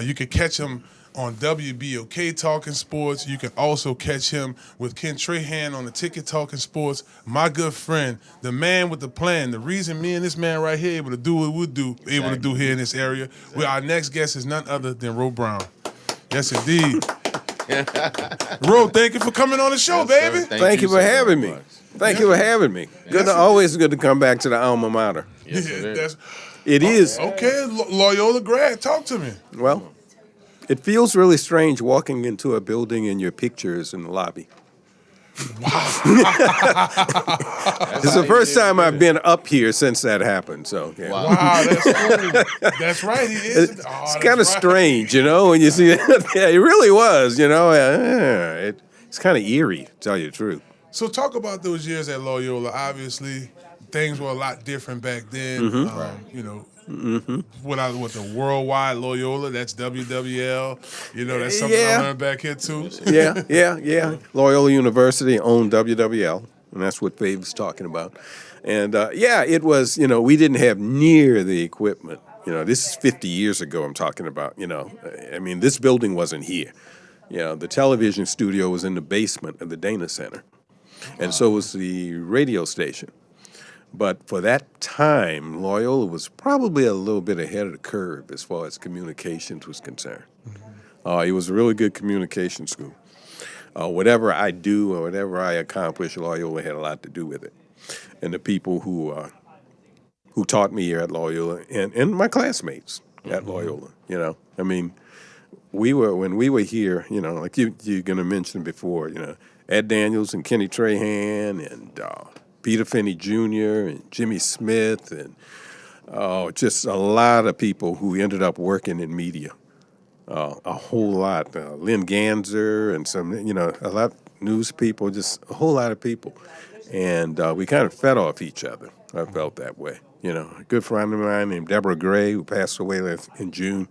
You can catch him on WBOK Talking Sports. You can also catch him with Ken Trahan on the Ticket Talking Sports. My good friend, the man with the plan. The reason me and this man right here able to do what we do, able to do here in this area. Well, our next guest is none other than Ro Brown. Yes, indeed. Ro, thank you for coming on the show, baby. Thank you for having me. Thank you for having me. Always good to come back to the alma mater. Yes, it is. Okay, Loyola grad, talk to me. Well, it feels really strange walking into a building and your picture is in the lobby. Wow. It's the first time I've been up here since that happened. So yeah. Wow, that's cool. That's right. He is. It's kind of strange, you know, when you see that. Yeah, it really was, you know. It's kind of eerie, to tell you the truth. So talk about those years at Loyola. Obviously, things were a lot different back then. Mm-hmm. You know, what the worldwide Loyola, that's WWL. You know, that's something I learned back here too. Yeah. Loyola University owned WWL, and that's what Fabe was talking about. And it was, you know, we didn't have near the equipment. You know, this is 50 years ago I'm talking about, you know. I mean, this building wasn't here. You know, the television studio was in the basement of the Dana Center. And so was the radio station. But for that time, Loyola was probably a little bit ahead of the curve as far as communications was concerned. It was a really good communication school. Whatever I do or whatever I accomplish, Loyola had a lot to do with it. And the people who taught me here at Loyola and my classmates at Loyola, you know. I mean, when we were here, you know, like you're going to mention before, you know, Ed Daniels and Kenny Trahan and Peter Finney Jr. and Jimmy Smith and just a lot of people who ended up working in media. A whole lot. Lynn Ganser and some, you know, a lot of news people, just a whole lot of people. And we kind of fed off each other. I felt that way. You know, a good friend of mine named Deborah Gray, who passed away in June,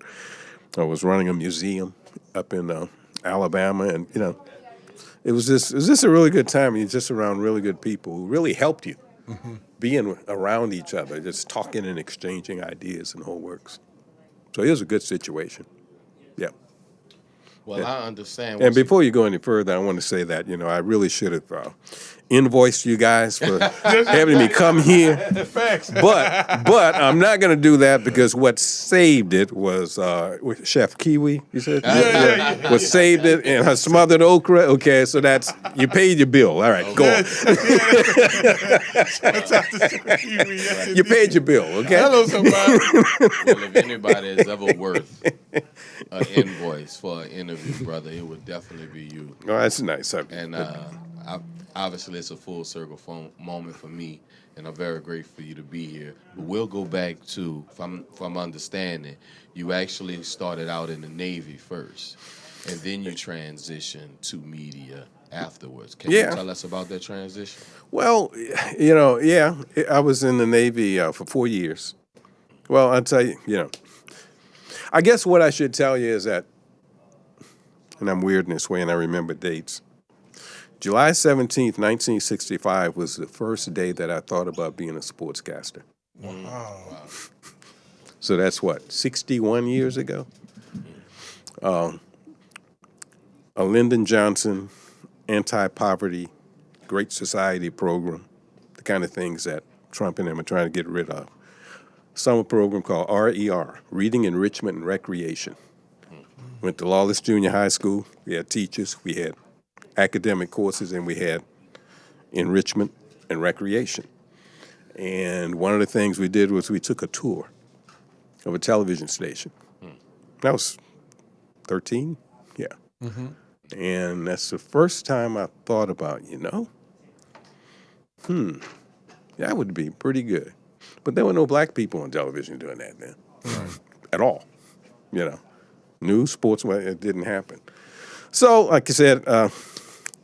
was running a museum up in Alabama. And, you know, it was just a really good time. You're just around really good people who really helped you. Being around each other, just talking and exchanging ideas and whole works. So it was a good situation. Yeah. Well, I understand. And before you go any further, I want to say that, you know, I really should have invoiced you guys for having me come here. But I'm not going to do that because what saved it was Chef Kiwi, you said? Yeah. What saved it and her smothered okra. Okay, so that's, you paid your bill. All right, go on. You paid your bill, okay? Hello, somebody. Well, if anybody is ever worth an invoice for an interview, brother, it would definitely be you. Oh, that's nice. And obviously, it's a full circle moment for me, and I'm very grateful for you to be here. But we'll go back to, if I'm understanding, you actually started out in the Navy first, and then you transitioned to media afterwards. Can you tell us about that transition? Well, you know, I was in the Navy for 4 years. Well, I'll tell you, you know, I guess what I should tell you is that, and I'm weird in this way and I remember dates, July 17th, 1965 was the first day that I thought about being a sportscaster. Wow. So that's what, 61 years ago? A Lyndon Johnson anti-poverty, Great Society program, the kind of things that Trump and them are trying to get rid of. Summer program called RER, Reading, Enrichment, and Recreation. Went to Lawless Junior High School. We had teachers, we had academic courses, and we had enrichment and recreation. And one of the things we did was we took a tour of a television station. I was 13, yeah. And that's the first time I thought about, you know, that would be pretty good. But there were no black people on television doing that then, at all, you know. News, sports, it didn't happen. So, like I said,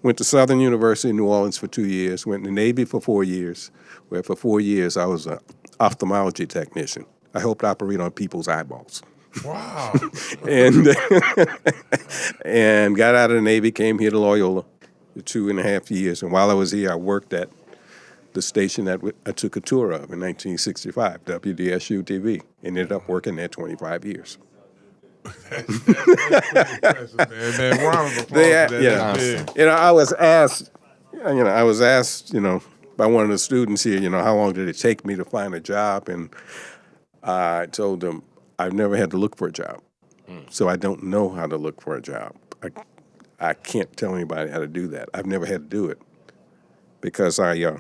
went to Southern University in New Orleans for 2 years, went in the Navy for 4 years, where for 4 years I was an ophthalmology technician. I helped operate on people's eyeballs. Wow. and got out of the Navy, came here to Loyola for 2.5 years. And while I was here, I worked at the station that I took a tour of in 1965, WDSU TV. Ended up working there 25 years. That's impressive, man. Round of applause for that. You know, I was asked, you know, by one of the students here, you know, how long did it take me to find a job? And I told them, I've never had to look for a job. So I don't know how to look for a job. I can't tell anybody how to do that. I've never had to do it because I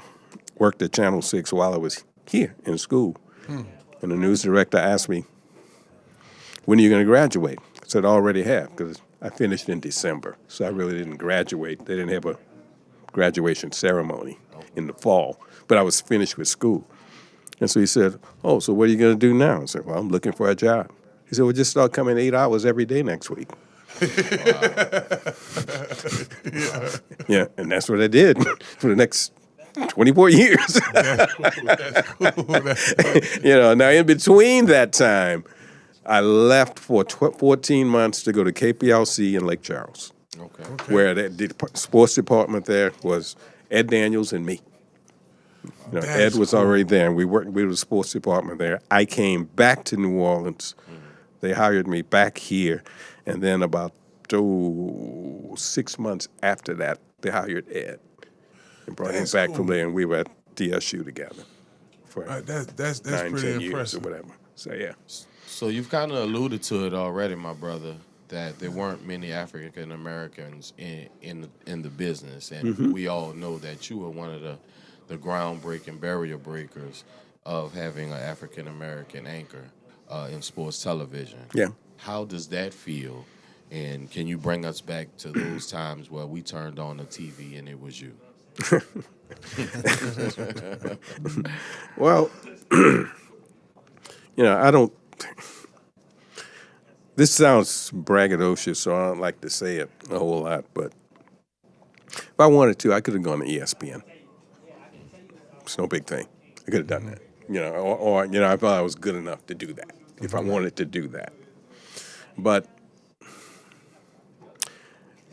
worked at Channel 6 while I was here in school. And the news director asked me, when are you going to graduate? I said, I already have, because I finished in December. So I really didn't graduate. They didn't have a graduation ceremony in the fall, but I was finished with school. And so he said, oh, so what are you going to do now? I said, well, I'm looking for a job. He said, well, just start coming 8 hours every day next week. Yeah, and that's what I did for the next 24 years. That's cool. That's cool. That's cool. You know, now in between that time, I left for 14 months to go to KPLC in Lake Charles, where the sports department there was Ed Daniels and me. You know, Ed was already there, and we worked with the sports department there. I came back to New Orleans. They hired me back here, and then about 6 months after that, they hired Ed and brought him back from there, and we were at DSU together for that's 9, pretty 10 years impressive. or whatever. So yeah. So you've kind of alluded to it already, my brother, that there weren't many African Americans in the business, and we all know that you were one of the groundbreaking barrier breakers of having an African American anchor in sports television. Yeah. How does that feel? And can you bring us back to those times where we turned on the TV and it was you? Well, you know, I don't. This sounds braggadocious, so I don't like to say it a whole lot. But if I wanted to, I could have gone to ESPN. It's no big thing. I could have done that. You know, or you know, I thought I was good enough to do that if I wanted to do that. But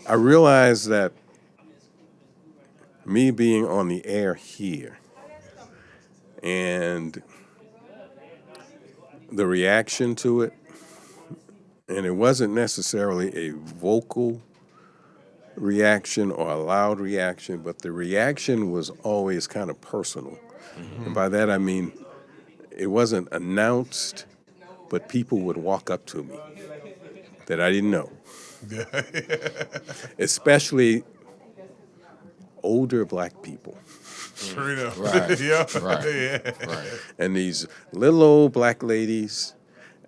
I realized that me being on the air here and the reaction to it, and it wasn't necessarily a vocal reaction or a loud reaction, but the reaction was always kind of personal. And by that I mean it wasn't announced, but people would walk up to me that I didn't know. Especially older black people. Straight up. Right. Yeah. Right. Yeah. Right. And these little old black ladies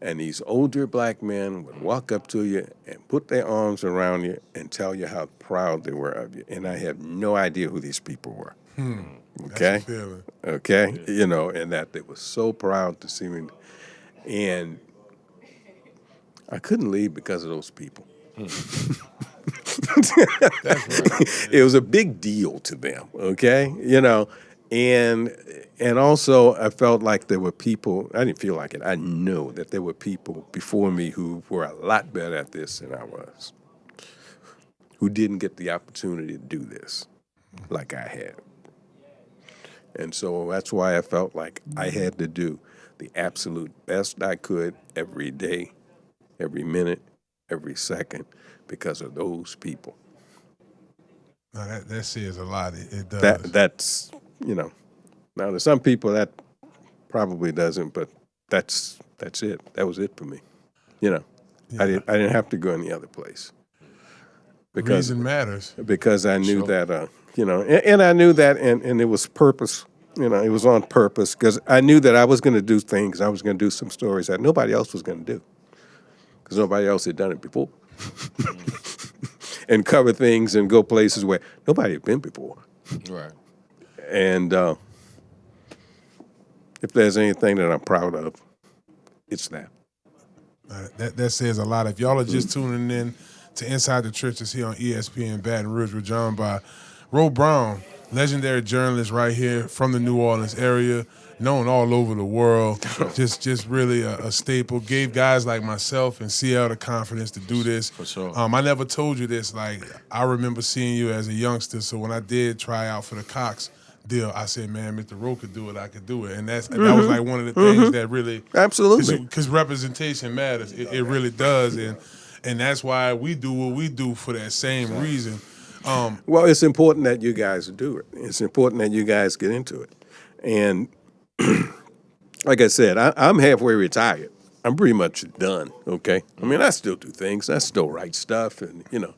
and these older black men would walk up to you and put their arms around you and tell you how proud they were of you. And I had no idea who these people were. Okay? That's a feeling. Okay? You know, and that they were so proud to see me. And I couldn't leave because of those people. It was a big deal to them, okay? You know, and also I felt like there were people, I didn't feel like it, I know that there were people before me who were a lot better at this than I was, who didn't get the opportunity to do this like I had. And so that's why I felt like I had to do the absolute best I could every day, every minute, every second, because of those people. No, that says a lot. It does. That's, you know, now there's some people that probably doesn't, but that's it. That was it for me. You know, yeah. I didn't have to go any other place. Because reason matters. Because I knew that, you know, and I knew that, and it was purpose. You know, it was on purpose because I knew that I was going to do things. I was going to do some stories that nobody else was going to do because nobody else had done it before. And cover things and go places where nobody had been before. Right. And if there's anything that I'm proud of, it's that. That says a lot. If y'all are just tuning in to Inside the Trenches here on ESPN Baton Rouge, we're joined by Ro Brown, legendary journalist right here from the New Orleans area, known all over the world, just really a staple. Gave guys like myself and CL the confidence to do this. For sure. I never told you this. Like, I remember seeing you as a youngster, so when I did try out for the Cox deal, I said, man, Mr. Rowe could do it, I could do it. And that was like one of the things that really... Absolutely. Because representation matters. It really does. And that's why we do what we do for that same reason. Well, it's important that you guys do it. It's important that you guys get into it. And like I said, I'm halfway retired. I'm pretty much done, okay? I mean, I still do things. I still write stuff, and, you know,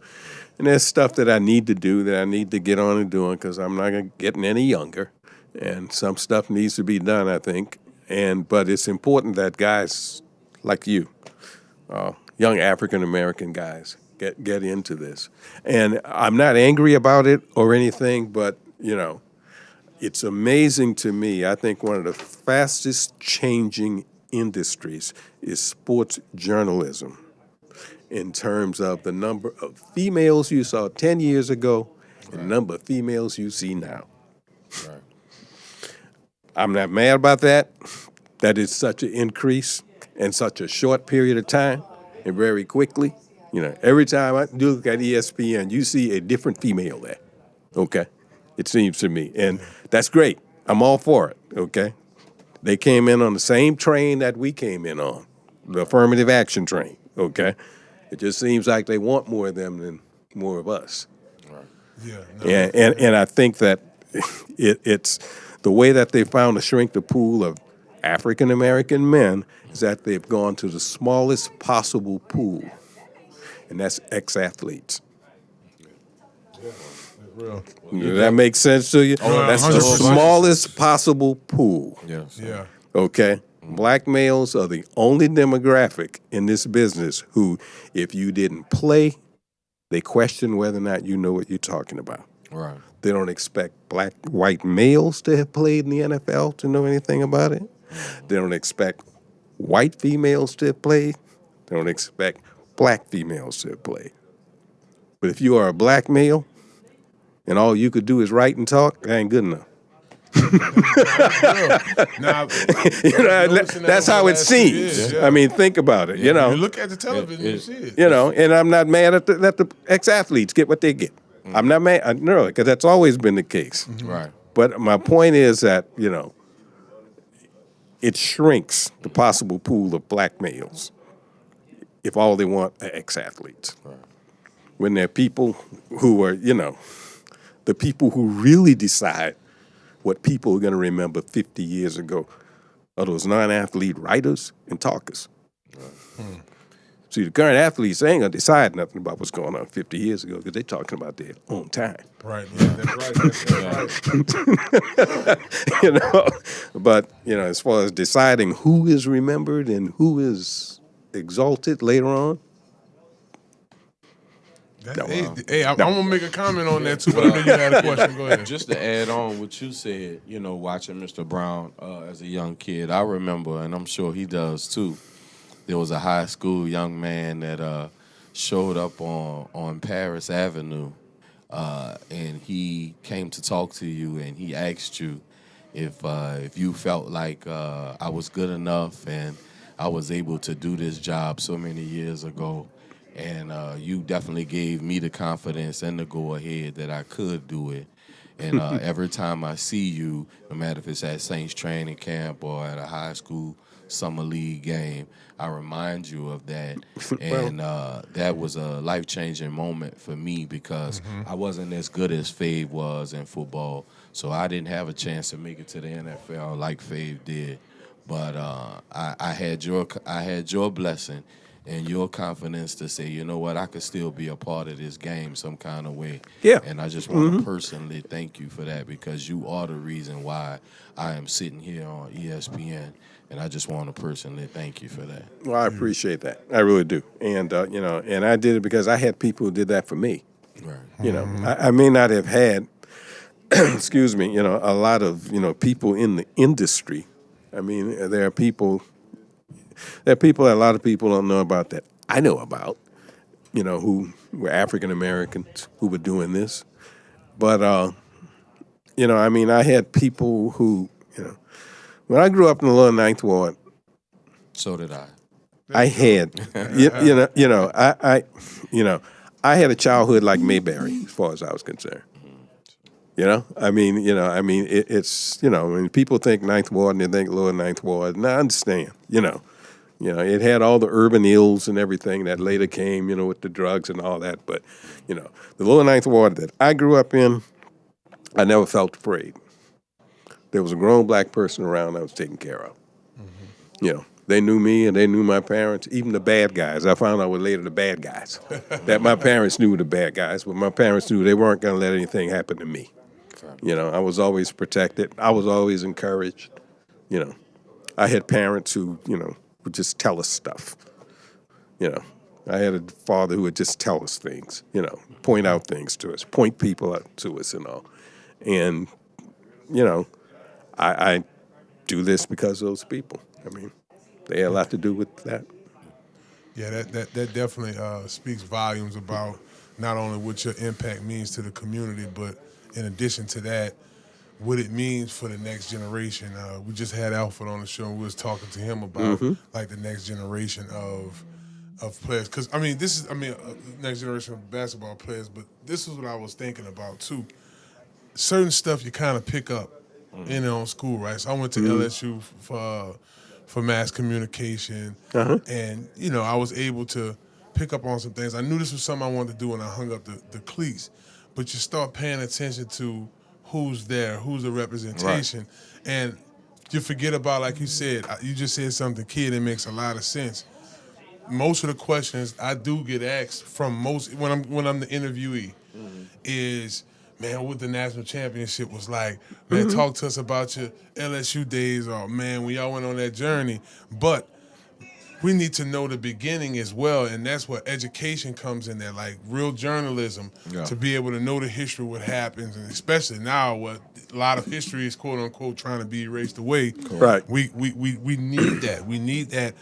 and there's stuff that I need to do that I need to get on and doing because I'm not getting any younger. And some stuff needs to be done, I think. But it's important that guys like you, young African-American guys, get into this. And I'm not angry about it or anything, but, you know, it's amazing to me. I think one of the fastest changing industries is sports journalism in terms of the number of females you saw 10 years ago and the number of females you see now. Right. I'm not mad about that. That is such an increase in such a short period of time and very quickly. You know, every time I look at ESPN, you see a different female there. Okay? It seems to me. And that's great. I'm all for it. Okay? They came in on the same train that we came in on, the affirmative action train. Okay? It just seems like they want more of them than more of us. Right. Yeah. And I think that it's the way that they found to shrink the pool of African American men is that they've gone to the smallest possible pool, and that's ex-athletes. Real. Does that make sense to you? Oh, That's the 100%. smallest possible pool. Yes. Yeah. Okay? Black males are the only demographic in this business who, if you didn't play, they question whether or not you know what you're talking about. Right. They don't expect white males to have played in the NFL to know anything about it. They don't expect white females to have played. They don't expect black females to have played. But if you are a black male and all you could do is write and talk, that ain't good enough. Now, That's how it seems. I mean, think about it. You know, you look at the television, you see it. you know, and I'm not mad at the ex-athletes get what they get. I'm not mad, no, because that's always been the case. Right. But my point is that, you know, it shrinks the possible pool of black males if all they want are ex-athletes. Right. When there are people who are, you know, the people who really decide what people are going to remember 50 years ago are those non-athlete writers and talkers. Right. See, the current athletes ain't going to decide nothing about what's going on 50 years ago because they're talking about their own time. Right, yeah, that's right. That's right. You know, but, you know, as far as deciding who is remembered and who is exalted later on, Hey, I'm going to make a comment on that, too, but I know you had a question. Go ahead. Just to add on what you said, you know, watching Mr. Brown as a young kid, I remember, and I'm sure he does too, there was a high school young man that showed up on Paris Avenue, and he came to talk to you, and he asked you if you felt like I was good enough and I was able to do this job so many years ago. And you definitely gave me the confidence and the go-ahead that I could do it. And every time I see you, no matter if it's at Saints training camp or at a high school summer league game, I remind you of that. And that was a life-changing moment for me because I wasn't as good as Fave was in football. So I didn't have a chance to make it to the NFL like Fave did. But I had your blessing and your confidence to say, you know what, I could still be a part of this game some kind of way. Yeah. And I just want to personally thank you for that because you are the reason why I am sitting here on ESPN. And I just want to personally thank you for that. well, I appreciate that. I really do. And, you know, and I did it because I had people who did that for me. Right. You know, I may not have had, excuse me, you know, a lot of, you know, people in the industry. I mean, there are people that a lot of people don't know about that I know about, you know, who were African Americans who were doing this. But, you know, I mean, I had people who, you know, when I grew up in the Lower Ninth Ward, So did I. I had, I had a childhood like Mayberry, as far as I was concerned. You know, it's, you know, when people think Ninth Ward and they think Lower Ninth Ward, and I understand, you know, it had all the urban ills and everything that later came, you know, with the drugs and all that. But, you know, the Lower Ninth Ward that I grew up in, I never felt afraid. There was a grown black person around I was taken care of. You know, they knew me and they knew my parents, even the bad guys. I found out later the bad guys, that my parents knew the bad guys, but my parents knew they weren't going to let anything happen to me. You know, I was always protected. I was always encouraged. You know, I had parents who, you know, would just tell us stuff. You know, I had a father who would just tell us things, you know, point out things to us, point people out to us and all. And, you know, I do this because of those people. I mean, they had a lot to do with that. Yeah, that definitely speaks volumes about not only what your impact means to the community, but in addition to that, what it means for the next generation. We just had Alfred on the show, and we was talking to him about like the next generation of players. Because next generation of basketball players. But this is what I was thinking about too. Certain stuff you kind of pick up, in school, right? So I went to LSU for mass communication, and I was able to pick up on some things. I knew this was something I wanted to do when I hung up the cleats. But you start paying attention to who's there, who's the representation, and you forget about, like you said, you just said something, kid, that makes a lot of sense. Most of the questions I do get asked from when I'm the interviewee is, man, what the national championship was like. Man, talk to us about your LSU days, or man, when y'all went on that journey. But we need to know the beginning as well, and that's where education comes in there, like real journalism, to be able to know the history of what happens, and especially now, what a lot of history is quote unquote trying to be erased away. Right. We need that. We need that.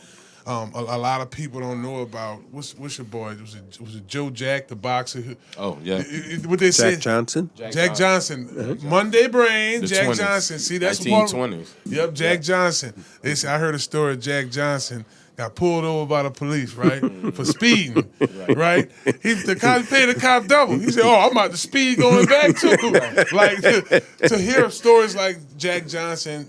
A lot of people don't know about what's your boy? Was it Joe Jack, the boxer? Oh yeah. What they say? Jack Johnson. Jack Johnson. Monday Brain. Jack 20s. Johnson. See, that's 1920s. Yep, Jack Johnson. I heard a story of Jack Johnson. Got pulled over by the police, right, for speeding, right? The cop paid the cop double. He said, "Oh, I'm about to speed going back too." Like to hear stories like Jack Johnson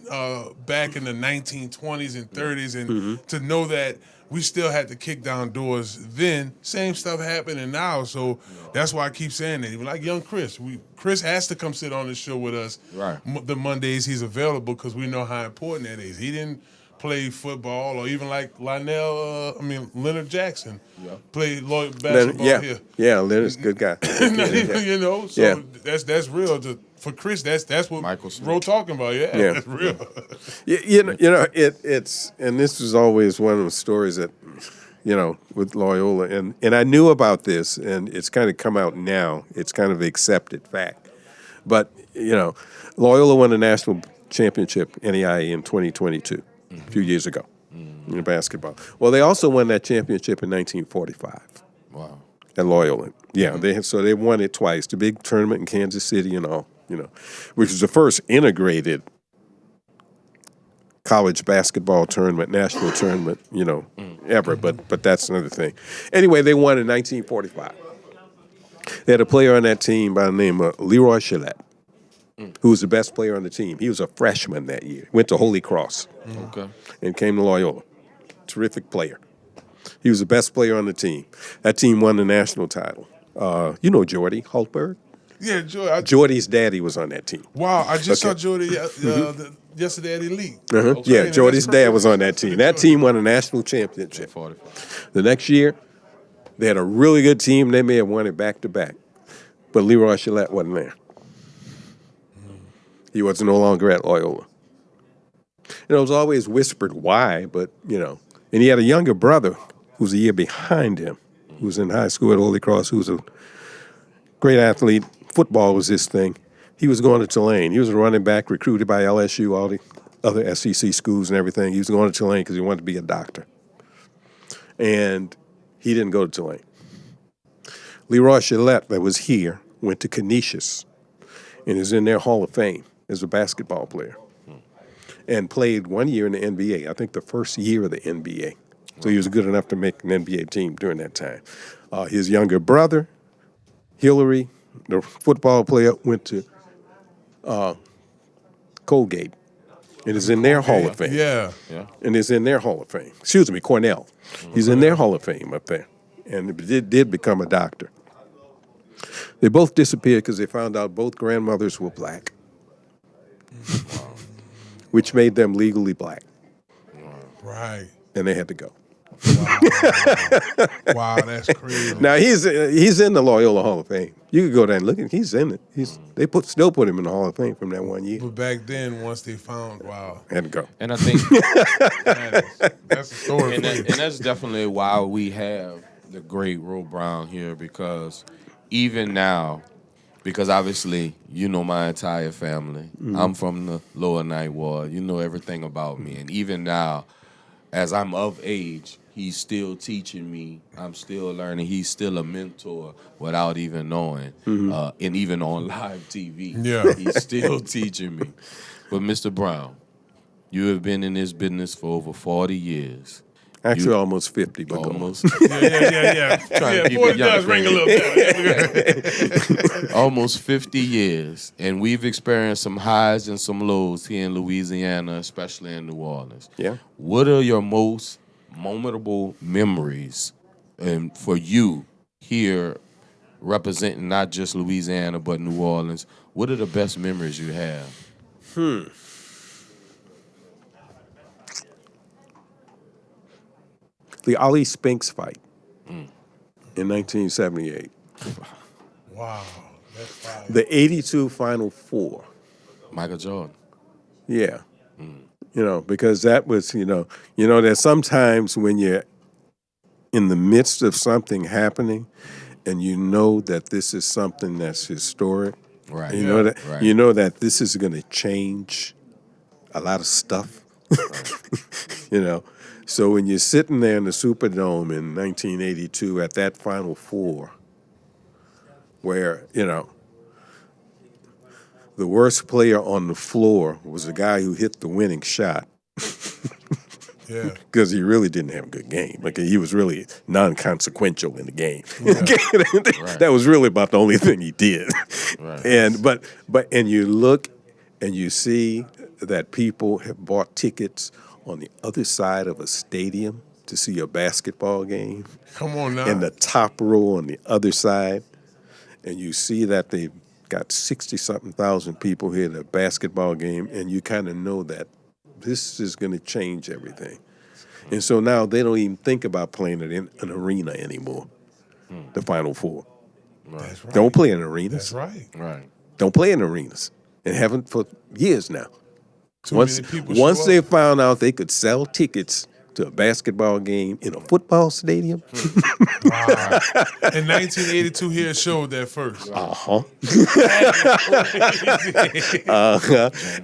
back in the 1920s and 30s, and to know that we still had to kick down doors then. Same stuff happening now, so that's why I keep saying that. Even like young Chris, Chris has to come sit on the show with us. Right. The Mondays he's available because we know how important that is. He didn't play football, or even like Leonard Jackson played basketball here. Yeah, Leonard's a good guy. So that's real. For Chris, that's what Ro talking about. Yeah, that's real. It's and this was always one of the stories that, with Loyola, and I knew about this, and it's kind of come out now. It's kind of an accepted fact. But, Loyola won the national championship, NEI, in 2022. A few years ago in basketball. Well, they also won that championship in 1945. Wow. At Loyola. Yeah, they won it twice. The big tournament in Kansas City and all, which was the first integrated college basketball tournament, national tournament, ever. But that's another thing. Anyway, they won in 1945. They had a player on that team by the name of Leroy Gillette, who was the best player on the team. He was a freshman that year. Went to Holy Cross. Okay. And came to Loyola. Terrific player. He was the best player on the team. That team won the national title. Jordy Hultberg? Yeah, Jordy. Jordy's daddy was on that team. Wow, I just saw Jordy yesterday at Elite. Yeah, Jordy's dad was on that team. That team won a national championship. The next year, they had a really good team. They may have won it back-to-back. But Leroy Gillette wasn't there. He was no longer at Loyola. It was always whispered why, but, and he had a younger brother who was a year behind him, who was in high school at Holy Cross, who was a great athlete. Football was his thing. He was going to Tulane. He was a running back recruited by LSU, all the other SEC schools and everything. He was going to Tulane because he wanted to be a doctor. And he didn't go to Tulane. Leroy Gillette, that was here, went to Canisius and is in their Hall of Fame as a basketball player. And played 1 year in the NBA, I think the first year of the NBA. So he was good enough to make an NBA team during that time. His younger brother, Hillary, the football player, went to Colgate and is in their Hall of Fame. Yeah. And is in their Hall of Fame. Excuse me, Cornell. He's in their Hall of Fame up there. And did become a doctor. They both disappeared because they found out both grandmothers were black. Which made them legally black. Right. And they had to go. Wow, that's crazy. Now he's in the Loyola Hall of Fame. You could go down and look at him. He's in it. They still put him in the Hall of Fame from that 1 year. But back then, once they found, had to go. And I think that's a story. And that's definitely why we have the great Ro Brown here, because even now, because obviously you know my entire family. I'm from the Lower Ninth Ward. You know everything about me. And even now, as I'm of age, he's still teaching me. I'm still learning. He's still a mentor without even knowing. And even on live TV, he's still teaching me. But Mr. Brown, you have been in this business for over 40 years. Actually, almost 50, but almost. Yeah. Trying to keep 40 it young. does ring a little bit. Almost 50 years, and we've experienced some highs and some lows here in Louisiana, especially in New Orleans. Yeah. What are your most memorable memories for you here representing not just Louisiana but New Orleans? What are the best memories you have? The Ali Spinks fight in 1978. Wow. That's fire. The 82 Final Four. Michael Jordan. Yeah. You know, because that was, you know, there's sometimes when you're in the midst of something happening and you know that this is something that's historic. Right. You know that you know that this is going to change a lot of stuff. You know. So when you're sitting there in the Superdome in 1982 at that Final Four, where, you know, the worst player on the floor was the guy who hit the winning shot. Yeah. Because he really didn't have a good game. Like, he was really non-consequential in the game. That was really about the only thing he did. Right. And you look and you see that people have bought tickets on the other side of a stadium to see a basketball game. Come on now. In the top row on the other side. And you see that they've got 60-something thousand people here at a basketball game, and you kind of know that this is going to change everything. And so now they don't even think about playing it in an arena anymore, the Final Four. Right. That's right. Don't play in arenas. That's right. Right. Don't play in arenas, and haven't for years now. Too many people Once show they up. found out they could sell tickets to a basketball game in a football stadium. Wow. In 1982, here showed that first.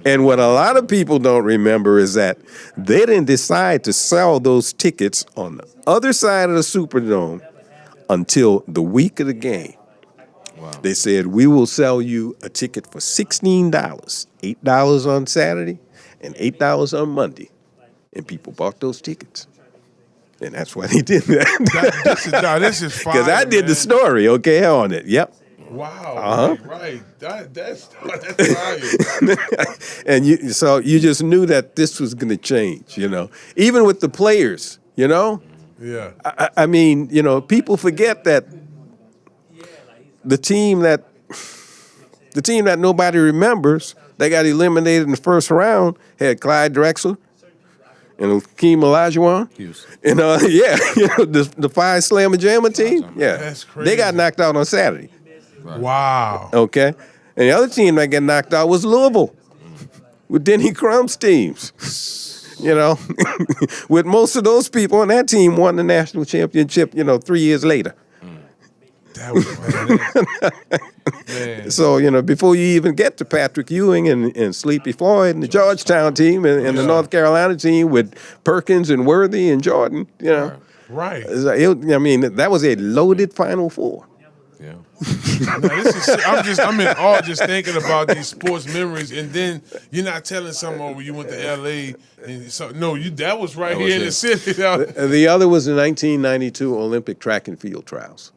And what a lot of people don't remember is that they didn't decide to sell those tickets on the other side of the Superdome until the week of the game. Wow. They said, we will sell you a ticket for $16, $8 on Saturday and $8 on Monday. And people bought those tickets. And that's why they did that. This is fire, Because I did the story, okay, on it. Yep. Wow. Right. That's fire. And you just knew that this was going to change, you know. Even with the players, you know. Yeah. I mean, you know, people forget that the team that nobody remembers, they got eliminated in the first round, had Clyde Drexler and Hakeem Olajuwon. And the Phi Slamma Jamma team. Yeah. That's crazy. They got knocked out on Saturday. Right. Wow. Okay. And the other team that got knocked out was Louisville with Denny Crum's teams. You know, with most of those people on that team won the national championship, 3 years later. That was man. So, before you even get to Patrick Ewing and Sleepy Floyd and the Georgetown team and the North Carolina team with Perkins and Worthy and Jordan, Right. That was a loaded Final Four. Yeah. I'm in awe just thinking about these sports memories, and then you're not telling someone you went to L.A. and that was right here in the city. The other was the 1992 Olympic track and field trials.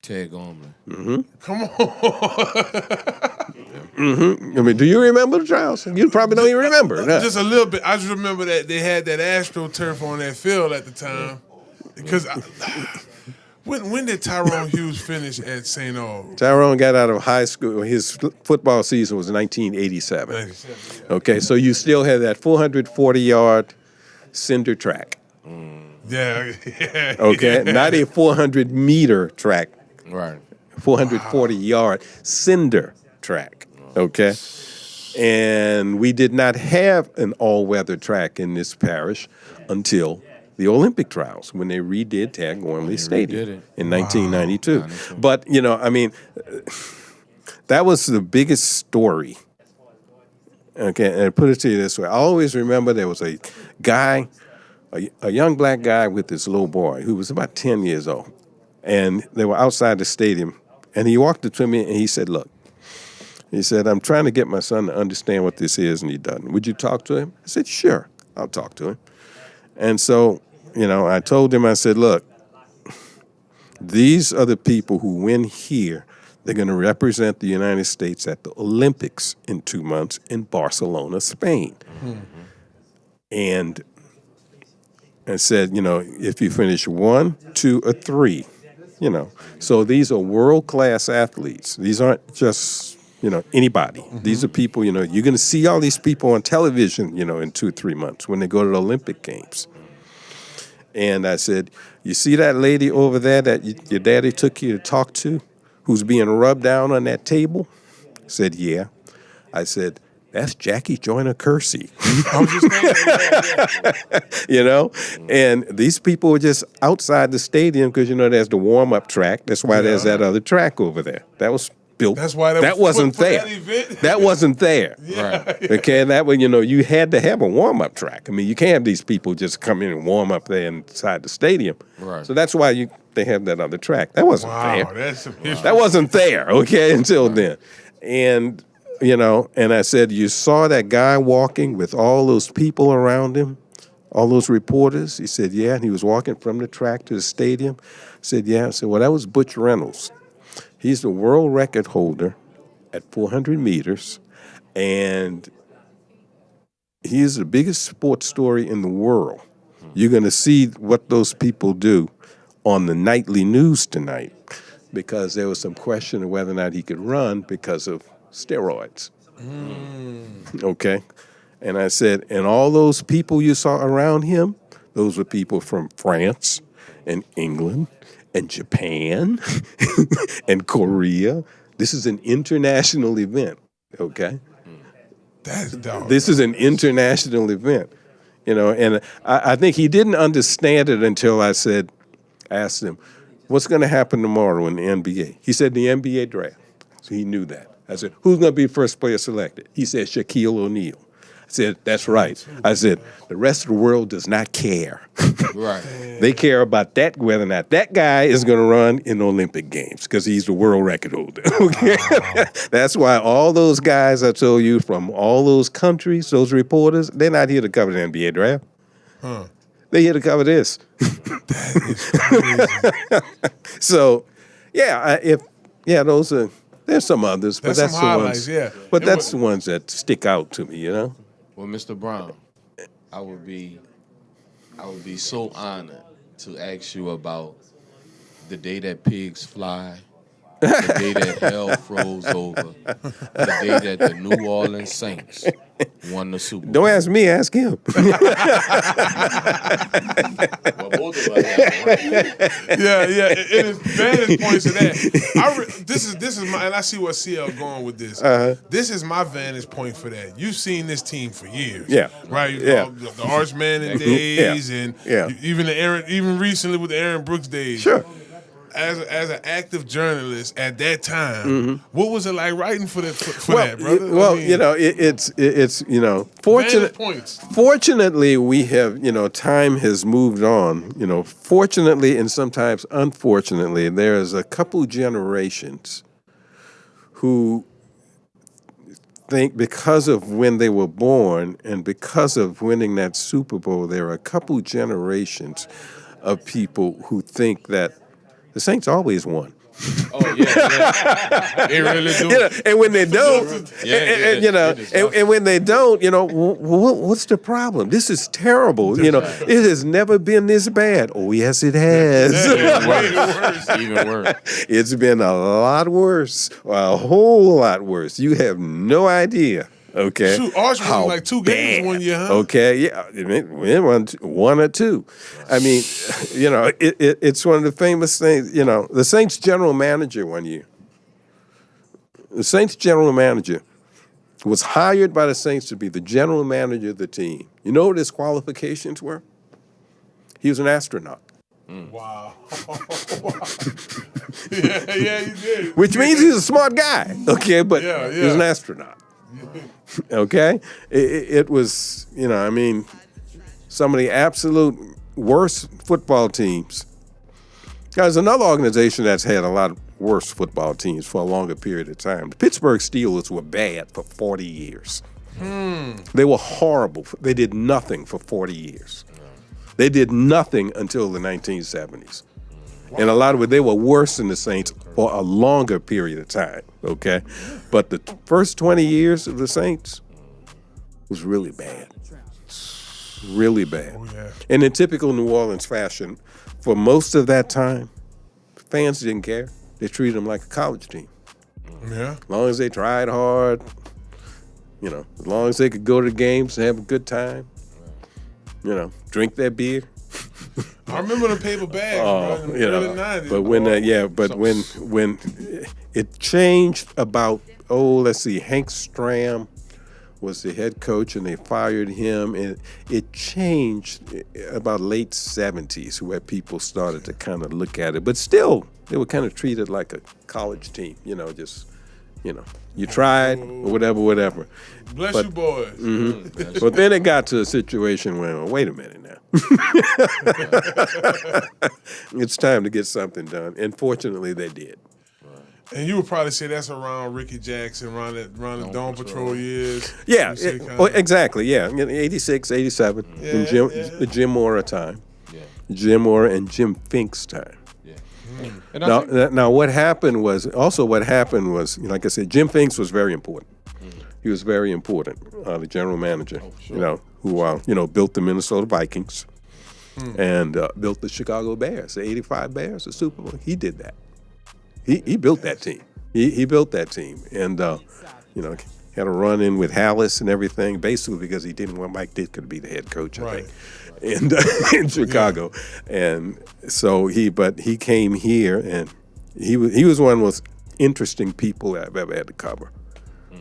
Ted Gorman. Mm-hmm. Come on. Mm-hmm. I mean, do you remember the trials? You probably don't even remember. No. Just a little bit. I just remember that they had that AstroTurf on that field at the time. Because when did Tyrone Hughes finish at St. Aug? Tyrone got out of high school. His football season was 1987. Okay, so you still had that 440-yard cinder track. Yeah. Okay, not a 400-meter track. Right. 440-yard cinder track. Okay, and we did not have an all-weather track in this parish until the Olympic trials when they redid Tad Gormley Stadium in 1992. But, that was the biggest story. Okay, and I put it to you this way. I always remember there was a guy a young black guy with this little boy who was about 10 years old. And they were outside the stadium. And he walked up to me and he said, look, he said, I'm trying to get my son to understand what this is, and he doesn't. Would you talk to him? I said, sure, I'll talk to him. And so, I told him, I said, look, these are the people who win here. They're going to represent the United States at the Olympics in 2 months in Barcelona, Spain. Mm-hmm. And I said, if you finish 1, 2, or 3, So these are world-class athletes. These aren't just, anybody. Mm-hmm. These are people, you're going to see all these people on television, in 2 or 3 months when they go to the Olympic Games. And I said, you see that lady over there that your daddy took you to talk to, who's being rubbed down on that table? I said, yeah. I said, that's Jackie Joyner Kersey. I was just thinking, And these people were just outside the stadium because, there's the warm-up track. That's why there's that other track over there. That was built. That's why that wasn't there. That wasn't there. Right. Okay, and that way, you had to have a warm-up track. I mean, you can't have these people just come in and warm up there inside the stadium. Right. So that's why they have that other track. That wasn't there. That's some history. That wasn't there, okay, until then. And, and I said, you saw that guy walking with all those people around him, all those reporters? He said, yeah, and he was walking from the track to the stadium. I said, yeah. I said, well, that was Butch Reynolds. He's the world record holder at 400 meters, and he's the biggest sports story in the world. You're going to see what those people do on the nightly news tonight, because there was some question of whether or not he could run because of steroids. Okay? And I said, and all those people you saw around him, those were people from France and England and Japan and Korea. This is an international event, okay? That's dope. This is an international event, and I think he didn't understand it until I asked him, what's going to happen tomorrow in the NBA? He said the NBA draft. So he knew that. I said, who's going to be first player selected? He said Shaquille O'Neal. I said, that's right. I said, the rest of the world does not care. Right. They care about whether or not that guy is going to run in the Olympic Games because he's the world record holder. Okay? Wow. That's why all those guys I told you from all those countries, those reporters, they're not here to cover the NBA draft. Huh. They're here to cover this. That is crazy. So, those are. There's some others, but that's the ones. Yeah. But that's the ones that stick out to me, Well, Mr. Brown, I would be so honored to ask you about the day that pigs fly, the day that hell froze over, the day that the New Orleans Saints won the Super Bowl. Don't ask me, ask him. Well, both of us have, right? Yeah. It is vantage points of that. This is my, and I see what CL going with this. This is my vantage point for that. You've seen this team for years, right? Yeah. The Arch Manning days, and even recently with the Aaron Brooks days. Sure. As an active journalist at that time, what was it like writing for that brother? Well, it's fortunately we have, time has moved on. Fortunately and sometimes unfortunately, there's a couple generations who think because of when they were born and because of winning that Super Bowl, there are a couple generations of people who think that the Saints always won. Oh yeah. They really do. And when they don't, and when they don't, what's the problem? This is terrible. It has never been this bad. Oh yes, it has. Even worse. It's been a lot worse, a whole lot worse. You have no idea. Okay. Shoot, Arch was like 2 games 1 year, huh? Okay, yeah, it won 1 or 2. I mean, it's one of the famous things. The Saints general manager one year. The Saints general manager was hired by the Saints to be the general manager of the team. You know what his qualifications were? He was an astronaut. Wow. yeah, he did. Which means he's a smart guy. Okay, but he was an astronaut. Okay? It was, some of the absolute worst football teams. There's another organization that's had a lot of worse football teams for a longer period of time. The Pittsburgh Steelers were bad for 40 years. They were horrible. They did nothing for 40 years. They did nothing until the 1970s. And a lot of it, they were worse than the Saints for a longer period of time, okay? But the first 20 years of the Saints was really bad. Really bad. Oh, yeah. And in typical New Orleans fashion, for most of that time, fans didn't care. They treated them like a college team. Yeah. As long as they tried hard, as long as they could go to the games and have a good time, drink their beer. I remember the paper bags, bro, in the early 90s. But when it changed about, let's see, Hank Stram was the head coach and they fired him, and it changed about late 70s where people started to kind of look at it. But still, they were kind of treated like a college team, you tried or whatever. Bless you, boys. Mm-hmm. But then it got to a situation where, well, wait a minute now. It's time to get something done. And fortunately, they did. And you would probably say that's around Ricky Jackson, around the Dawn Patrol years. Yeah, exactly, yeah. 86, 87, in Jim Mora time. Yeah. Jim Mora and Jim Fink's time. Now, what happened was, like I said, Jim Finks was very important. He was very important, the general manager, who built the Minnesota Vikings and built the Chicago Bears, the 85 Bears, the Super Bowl. He did that. He built that team. He built that team. And, had a run-in with Hallis and everything, basically because he didn't want Mike Ditka to be the head coach, I think, in Chicago. Yeah. And so he came here, and he was one of the most interesting people I've ever had to cover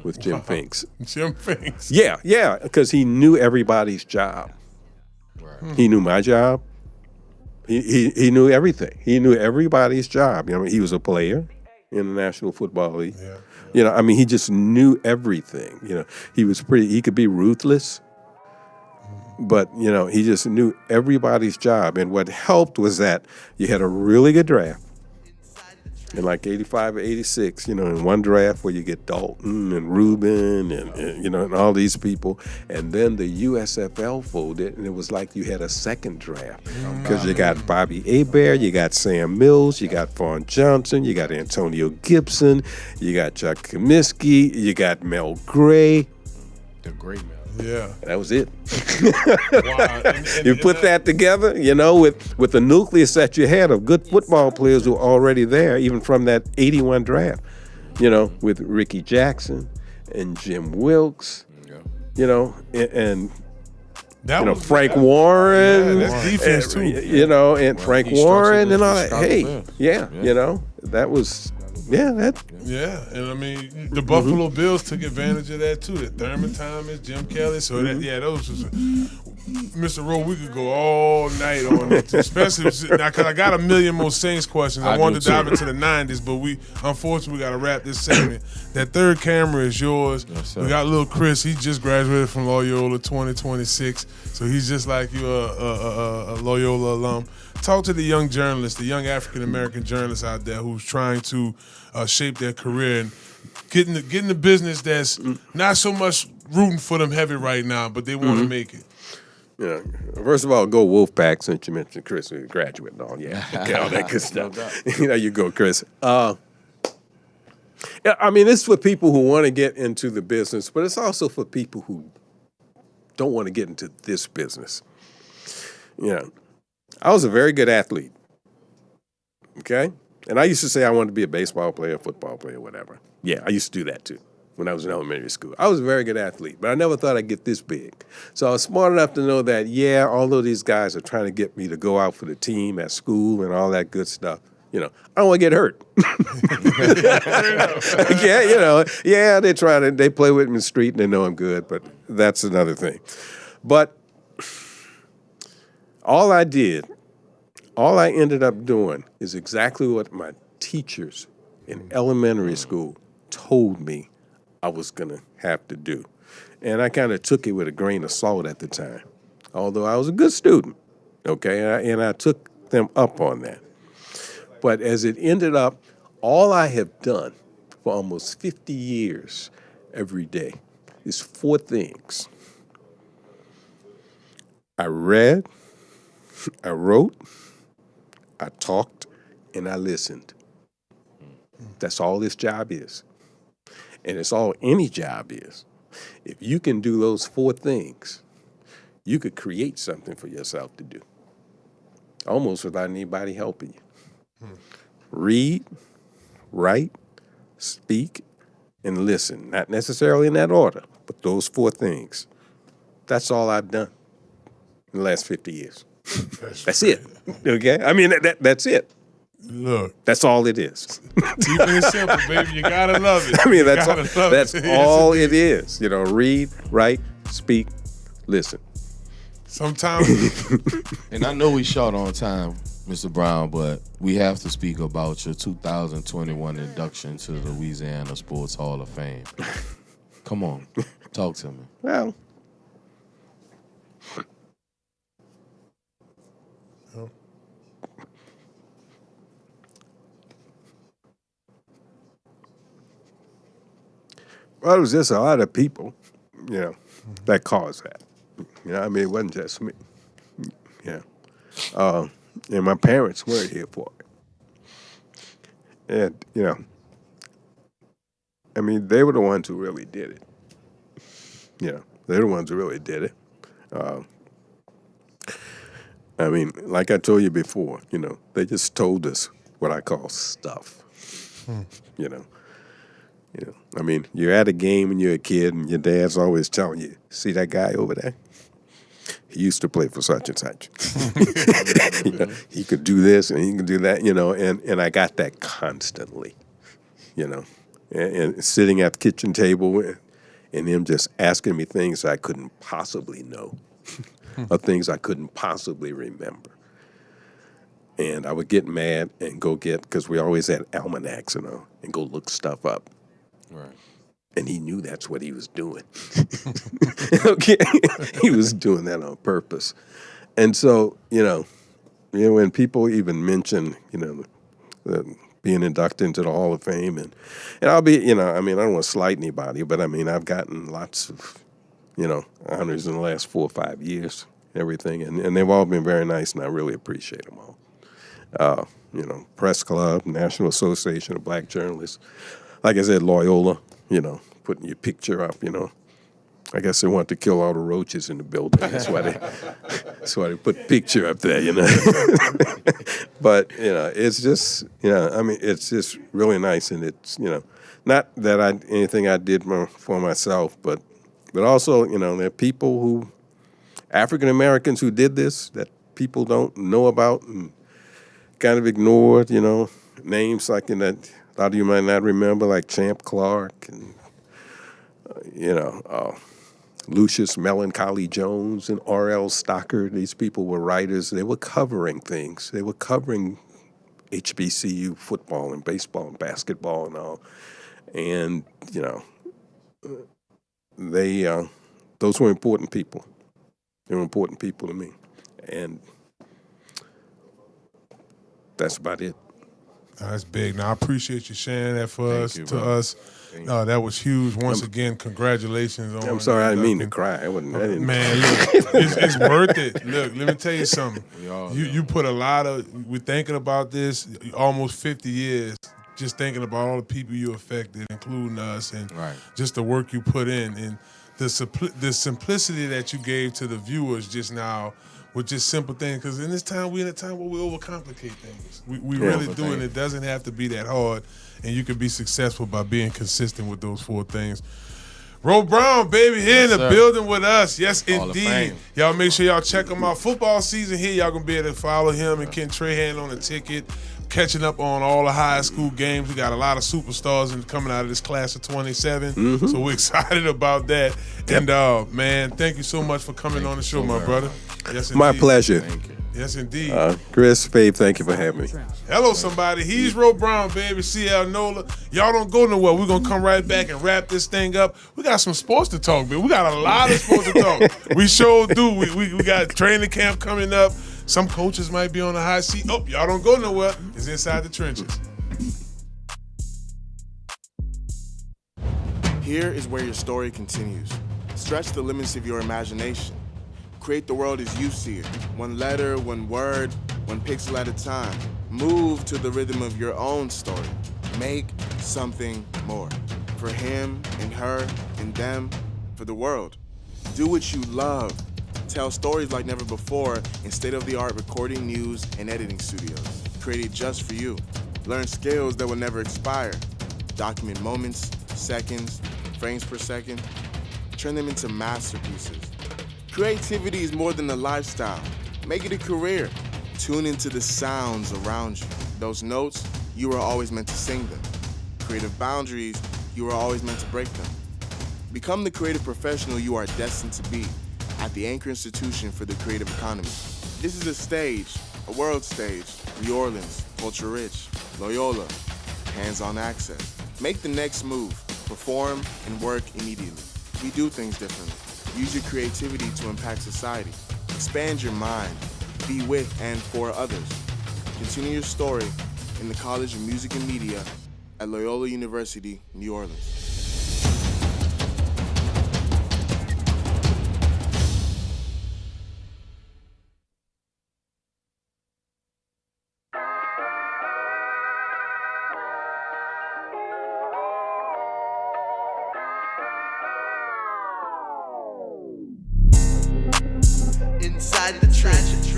with Jim Finks. Jim Finks. Yeah, because he knew everybody's job. Right. He knew my job. He knew everything. He knew everybody's job. He was a player in the National Football League. Yeah. He just knew everything. He could be ruthless, but, he just knew everybody's job. And what helped was that you had a really good draft. In like 85 or 86, in one draft where you get Dalton and Rubin and all these people. And then the USFL folded, and it was like you had a second draft. Because you got Bobby Hebert, you got Sam Mills, you got Vaughn Johnson, you got Antonio Gibson, you got Chuck Comiskey, you got Mel Gray. The great Mel. Yeah. That was it. You put that together, with the nucleus that you had of good football players who were already there, even from that 81 draft, with Ricky Jackson and Jim Wilkes, and Frank Warren. That's defense, too. And Frank Warren and all that. Hey, that was... Yeah, and the Buffalo Bills took advantage of that too. The Thurman Thomas, Jim Kelly. So those was Mr. Rowe. We could go all night on it, especially now because I got a million more Saints questions. I wanted to dive into the '90s, but unfortunately we got to wrap this segment. That third camera is yours. Yes, we got little Chris. He just graduated from Loyola 2026, so he's just like you, a Loyola alum. Talk to the young journalists, the young African American journalists out there who's trying to shape their career and getting the business that's not so much rooting for them heavy right now, but they want to make it. First of all, go Wolfpack, since you mentioned Chris, who's a graduate and all. Yeah, okay, all that good stuff. You go, Chris. It's for people who want to get into the business, but it's also for people who don't want to get into this business. I was a very good athlete, okay? And I used to say I wanted to be a baseball player, football player, whatever. Yeah, I used to do that too when I was in elementary school. I was a very good athlete, but I never thought I'd get this big. So I was smart enough to know that, although these guys are trying to get me to go out for the team at school and all that good stuff, I don't want to get hurt. They play with me in the street and they know I'm good, but that's another thing. But all I ended up doing is exactly what my teachers in elementary school told me I was going to have to do. And I kind of took it with a grain of salt at the time. I although I was a good student, okay, and I took them up on that. But as it ended up, all I have done for almost 50 years every day is 4 things. I read, I wrote, I talked, and I listened. That's all this job is. And it's all any job is. If you can do those 4 things, you could create something for yourself to do, almost without anybody helping you. Read, write, speak, and listen. Not necessarily in that order, but those 4 things. That's all I've done in the last 50 years. That's it. Okay? I mean, that's it. Look. That's all it is. Keeping it simple, baby. You gotta love it. I mean, that's all it is. You know, read, write, speak, listen. Sometimes. And I know we short on time, Mr. Brown, but we have to speak about your 2021 induction to the Louisiana Sports Hall of Fame. Come on, talk to me. Well, it was just a lot of people, you know, that caused that. You know, I mean, it wasn't just me. Yeah. And my parents weren't here for it. And, you know, I mean, they were the ones who really did it. You know, they're the ones who really did it. I mean, like I told you before, you know, they just told us what I call stuff. You know, I mean, you're at a game when you're a kid and your dad's always telling you, see that guy over there? He used to play for such and such. You know, he could do this and he could do that, you know, and I got that constantly, you know, and sitting at the kitchen table and him just asking me things I couldn't possibly know or things I couldn't possibly remember. And I would get mad and go get, because we always had almanacs, you know, and go look stuff up. Right. And he knew that's what he was doing. Okay? He was doing that on purpose. And so, you know, when people even mention, you know, being inducted into the Hall of Fame, and I'll be, you know, I mean, I don't want to slight anybody, but I mean, I've gotten lots of, you know, honors in the last 4 or 5 years, everything, and they've all been very nice, and I really appreciate them all. You know, Press Club, National Association of Black Journalists, like I said, Loyola, you know, putting your picture up, you know. I guess they want to kill all the roaches in the building. That's why they put picture up there, you know. But, you know, it's just, you know, I mean, it's just really nice. And it's, you know, not that anything I did for myself, but also, you know, there are people who, African Americans who did this that people don't know about and kind of ignored, you know, names like in that, a lot of you might not remember, like Champ Clark and, you know, Lucius Melancholy Jones and R.L. Stocker. These people were writers. They were covering things. They were covering HBCU football and baseball and basketball and all. And, you know, those were important people. They were important people to me. And that's about it. That's big. Now, I appreciate you sharing that for us. That was huge. Once again, congratulations on. I'm sorry, I didn't mean to cry. I didn't. Man, look, it's worth it. Look, let me tell you something. You put a lot of. We're thinking about this almost 50 years. Just thinking about all the people you affected, including us, and just the work you put in, and the simplicity that you gave to the viewers just now. With just simple things, because in this time, we're in a time where we overcomplicate things. We really do, and it doesn't have to be that hard, and you can be successful by being consistent with those 4 things. Ro Brown, baby, here in the building with us. Yes, indeed. Y'all make sure y'all check him out. Football season here, y'all going to be able to follow him and Ken Trahan on the ticket, catching up on all the high school games. We got a lot of superstars coming out of this class of 27, so we're excited about that. Yep. And, man, thank you so much for coming on the show, my brother. Yes, my pleasure. Thank you. Yes, indeed. Chris, Fabe, thank you for having me. Hello, somebody. He's Ro Brown, baby. CL NOLA. Y'all don't go nowhere. We're going to come right back and wrap this thing up. We got some sports to talk, man. We got a lot of sports to talk. We sure do. We got training camp coming up. Some coaches might be on the hot seat. Oh, y'all don't go nowhere. It's Inside the Trenches. Here is where your story continues. Stretch the limits of your imagination. Create the world as you see it. One letter, one word, one pixel at a time. Move to the rhythm of your own story. Make something more. For him and her and them, for the world. Do what you love. Tell stories like never before in state-of-the-art recording, news, and editing studios. Created just for you. Learn skills that will never expire. Document moments, seconds, frames per second. Turn them into masterpieces. Creativity is more than a lifestyle. Make it a career. Tune into the sounds around you. Those notes, you are always meant to sing them. Creative boundaries, you are always meant to break them. Become the creative professional you are destined to be at the Anchor Institution for the Creative Economy. This is a stage, a world stage. New Orleans, culture rich. Loyola, hands-on access. Make the next move. Perform and work immediately. We do things differently. Use your creativity to impact society. Expand your mind. Be with and for others. Continue your story in the College of Music and Media at Loyola University, New Orleans. Inside the trenches.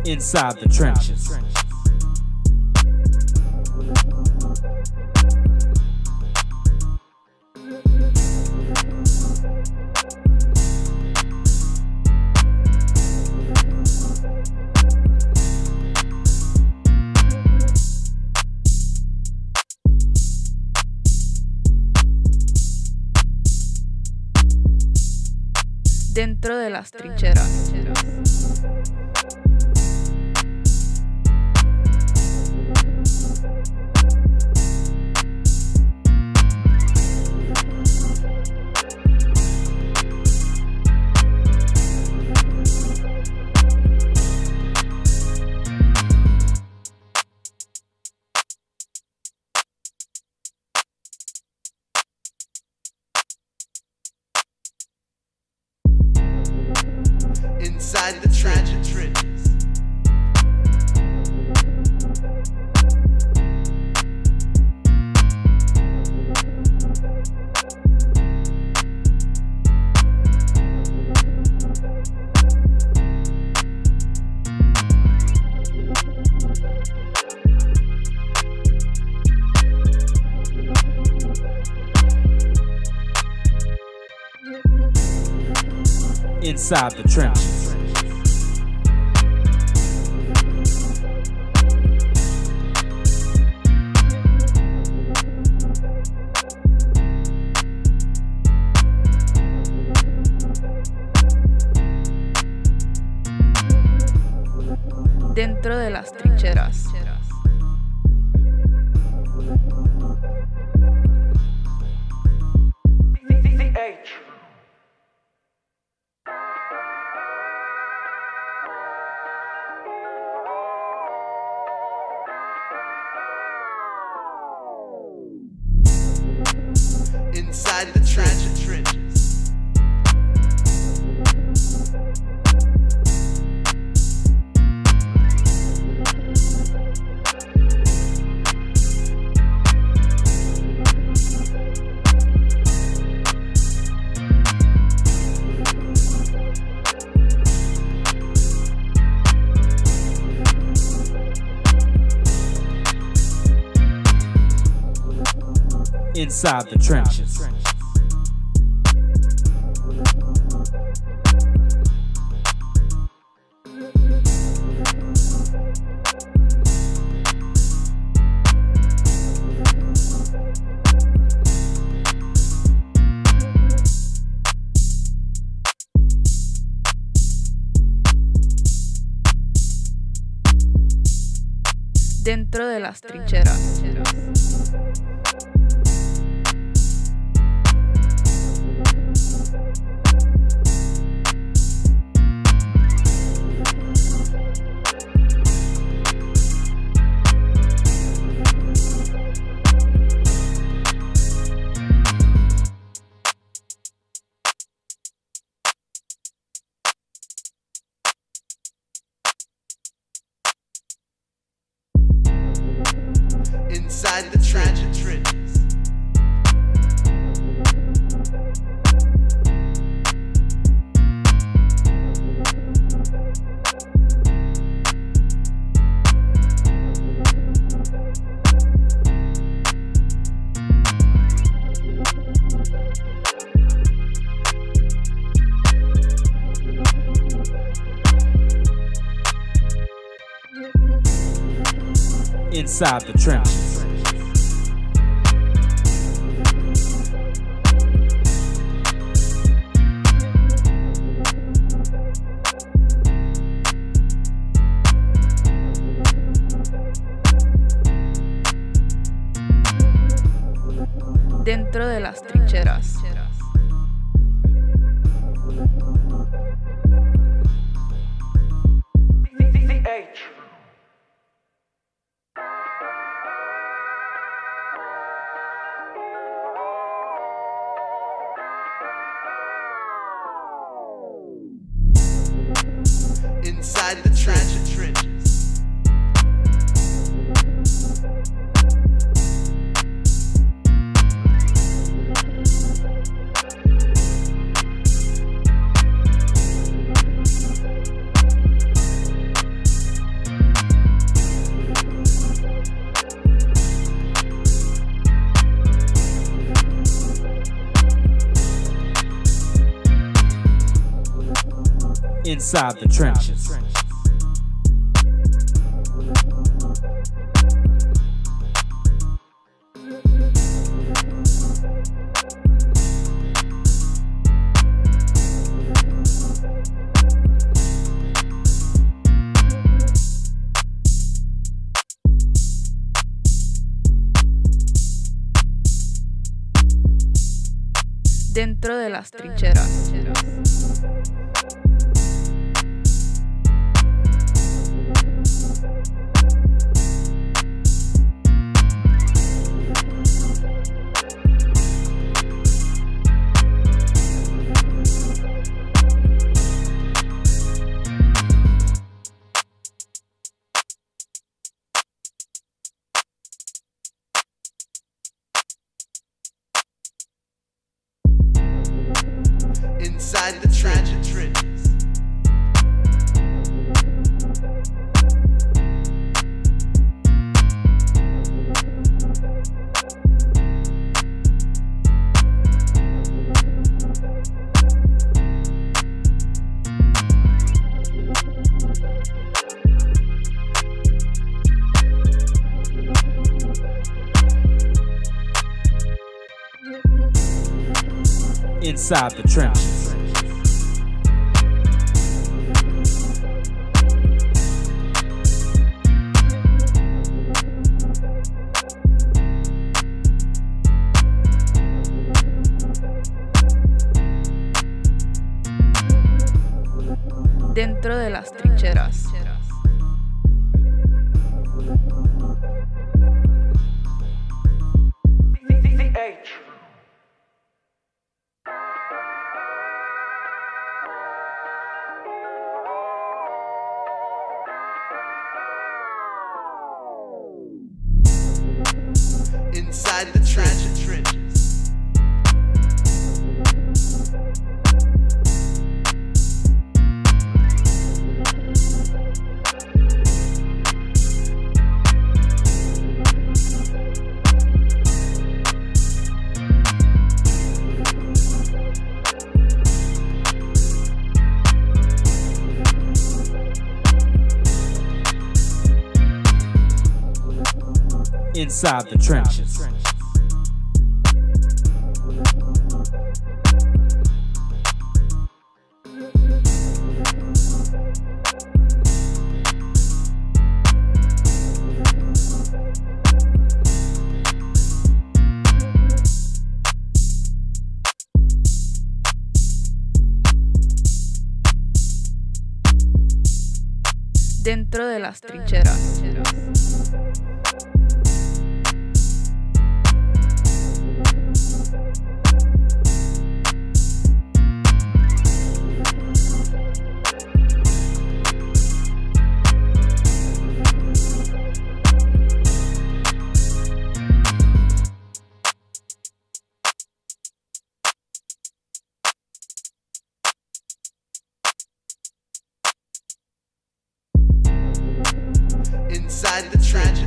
Inside the trenches. Dentro de las trincheras. Inside the trenches. Inside the trenches. Dentro de las trincheras. Inside the trenches. Inside the trenches. Dentro de las trincheras. Inside the trenches. Inside the trenches. Dentro de las trincheras. Inside the trenches. Inside the trenches. Dentro de las trincheras. Inside the trenches. Inside the trenches. Dentro de las trincheras. Inside the trenches. Inside the trenches. Dentro de las trincheras. Inside the trenches.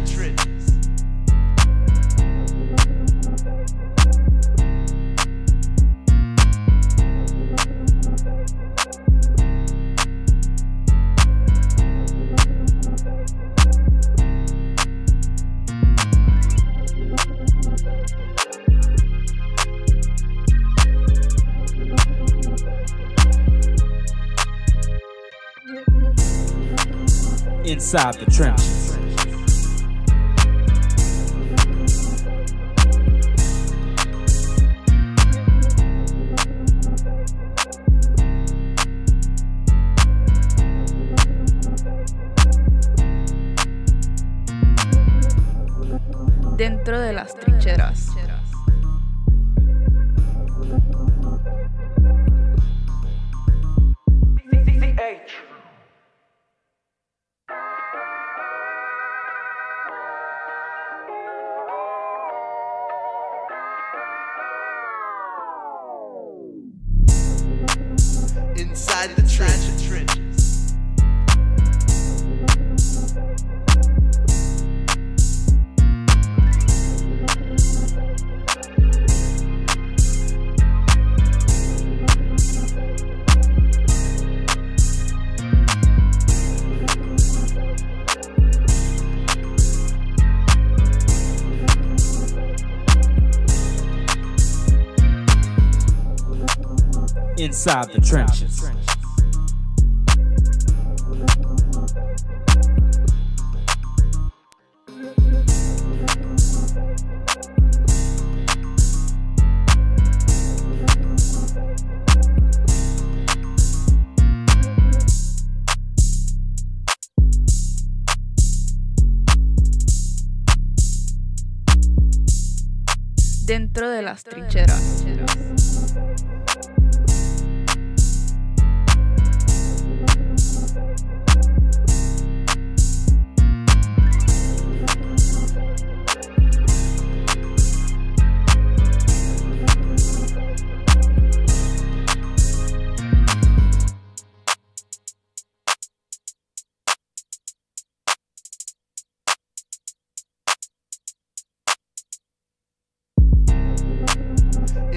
Inside the trenches. Dentro de las trincheras. Inside the trenches. Inside the trenches. Dentro de las trincheras.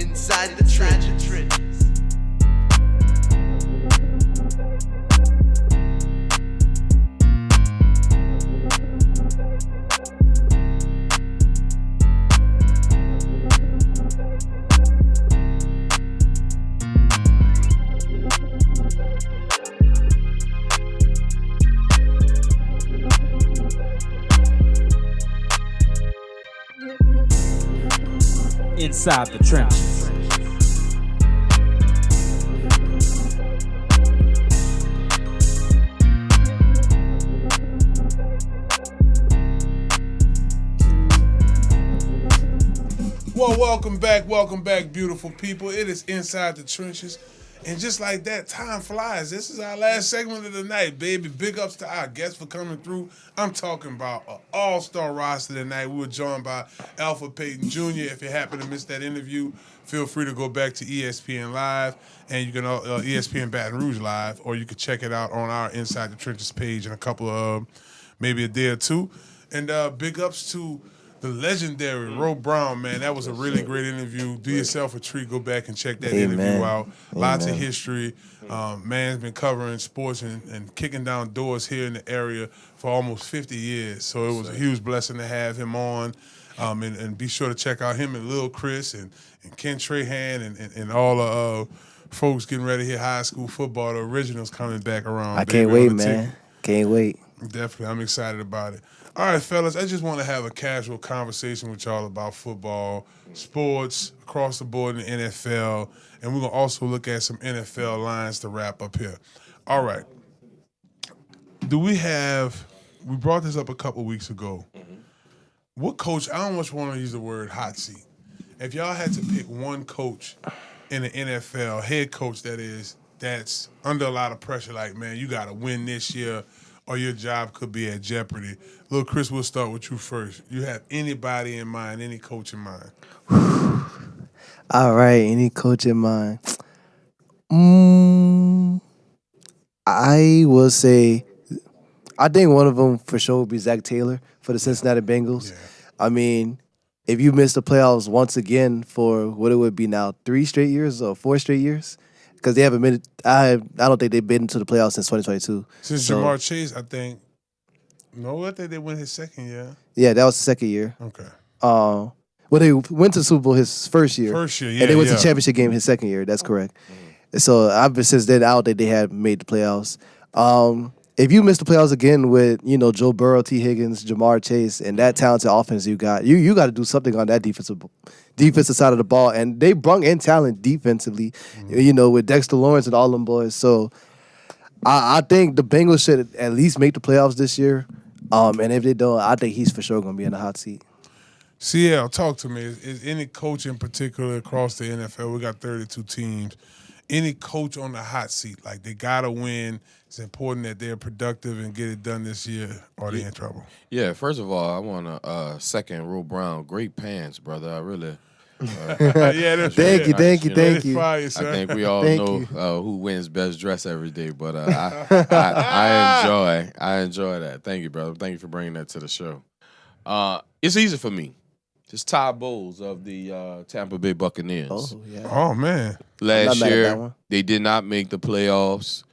Inside the trenches. Inside the trenches. Well, welcome back, beautiful people. It is Inside the Trenches. And just like that, time flies. This is our last segment of the night, baby. Big ups to our guests for coming through. I'm talking about an all-star roster tonight. We were joined by Alpha Payton Jr. If you happen to miss that interview, feel free to go back to ESPN Live, and you can ESPN Baton Rouge Live, or you can check it out on our Inside the Trenches page in a couple of, maybe a day or two. And big ups to the legendary Ro Brown, man. That was a really great interview. Do yourself a treat. Go back and check that interview out. Lots of history. Man's been covering sports and kicking down doors here in the area for almost 50 years. So it was a huge blessing to have him on. And be sure to check out him and Lil Chris and Ken Trahan and all the folks getting ready to hit high school football. The originals coming back around. I can't wait, man. Can't wait. Definitely. I'm excited about it. All right, fellas, I just want to have a casual conversation with y'all about football, sports, across the board in the NFL, and we're going to also look at some NFL lines to wrap up here. All right. We brought this up a couple weeks ago. What coach, I almost want to use the word hot seat. If y'all had to pick one coach in the NFL, head coach that is, that's under a lot of pressure, like, man, you got to win this year or your job could be at jeopardy. Little Chris, we'll start with you first. You have anybody in mind, any coach in mind? All right, any coach in mind? I will say, I think one of them for sure would be Zach Taylor for the Cincinnati Bengals. Yeah. I mean, if you miss the playoffs once again for what it would be now 3 straight years or 4 straight years, because they haven't been. I don't think they've been to the playoffs since 2022. Since Jamar Chase, I think. No, I think they went his second year. Yeah, that was the second year. Okay. Well, they went to the Super Bowl his first year. Yeah. And they went to the championship game his second year. That's correct. So since then, I don't think they had made the playoffs. If you miss the playoffs again with, Joe Burrow, T. Higgins, Jamar Chase, and that talented offense you got, you got to do something on that defensive side of the ball. And they brung in talent defensively, with Dexter Lawrence and all them boys. So I think the Bengals should at least make the playoffs this year. And if they don't, I think he's for sure going to be in the hot seat. CL, talk to me. Is any coach in particular across the NFL, we got 32 teams, any coach on the hot seat, like they got to win, it's important that they're productive and get it done this year, or they in trouble? Yeah, first of all, I want to second Ro Brown. Great pants, brother. I really... Thank you. Fire, I think we all know who wins best dress every day, but I enjoy that. Thank you, brother. Thank you for bringing that to the show. It's easy for me. It's Todd Bowles of the Tampa Bay Buccaneers. Oh, yeah. Oh, man. Last year, they did not make the playoffs.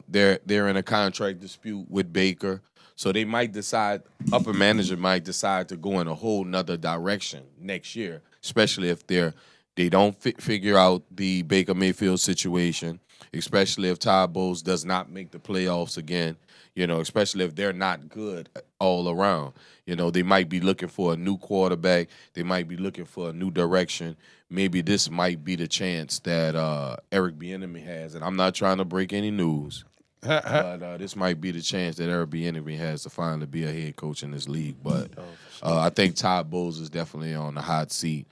They're in a contract dispute with Baker. So they might decide, upper management might decide to go in a whole nother direction next year, especially if they don't figure out the Baker Mayfield situation, especially if Todd Bowles does not make the playoffs again, especially if they're not good all around. They might be looking for a new quarterback. They might be looking for a new direction. Maybe this might be the chance that Eric Bieniemy has. And I'm not trying to break any news, but this might be the chance that Eric Bieniemy has to finally be a head coach in this league. But I think Todd Bowles is definitely on the hot seat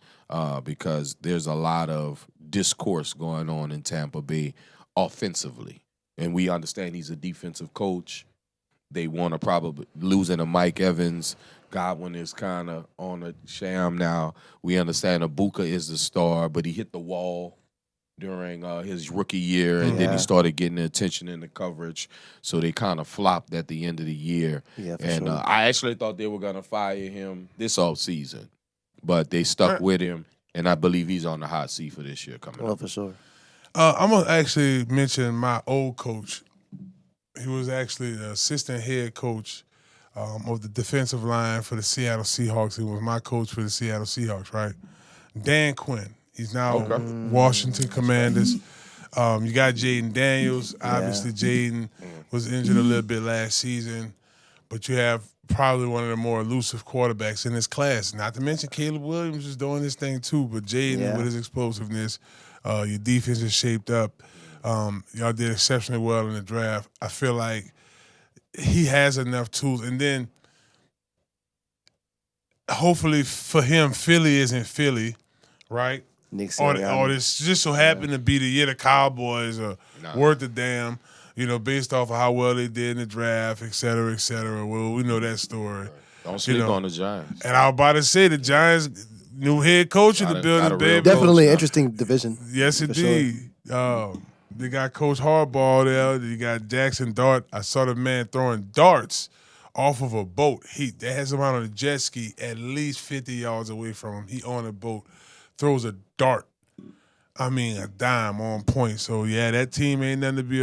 because there's a lot of discourse going on in Tampa Bay offensively. And we understand he's a defensive coach. They want to probably losing to Mike Evans. Godwin is kind of on a sham now. We understand Ibuka is the star, but he hit the wall during his rookie year, and then he started getting the attention in the coverage. So they kind of flopped at the end of the year. Yeah, for and sure. I actually thought they were going to fire him this offseason, but they stuck with him, and I believe he's on the hot seat for this year coming up. For sure. I'm going to actually mention my old coach. He was actually the assistant head coach of the defensive line for the Seattle Seahawks. He was my coach for the Seattle Seahawks, right? Dan Quinn. He's now Washington Commanders. You got Jaden Daniels. Obviously, Jaden was injured a little bit last season. But you have probably one of the more elusive quarterbacks in this class. Not to mention Caleb Williams is doing this thing too. But Jaden with his explosiveness, your defense is shaped up. Y'all did exceptionally well in the draft. I feel like he has enough tools. And then hopefully for him, Philly isn't Philly, right? Or this just so happened to be the year the Cowboys are worth the damn, based off of how well they did in the draft, et cetera, et cetera. Well, we know that story. Don't sleep on the Giants. And I was about to say the Giants, new head coach in the building, baby. Definitely an interesting division. Yes, indeed. Sure. They got Coach Harbaugh there. You got Jackson Dart. I saw the man throwing darts off of a boat. They had somebody on a jet ski at least 50 yards away from him. He on a boat, throws a dart. I mean, a dime on point. So, yeah, that team ain't nothing to be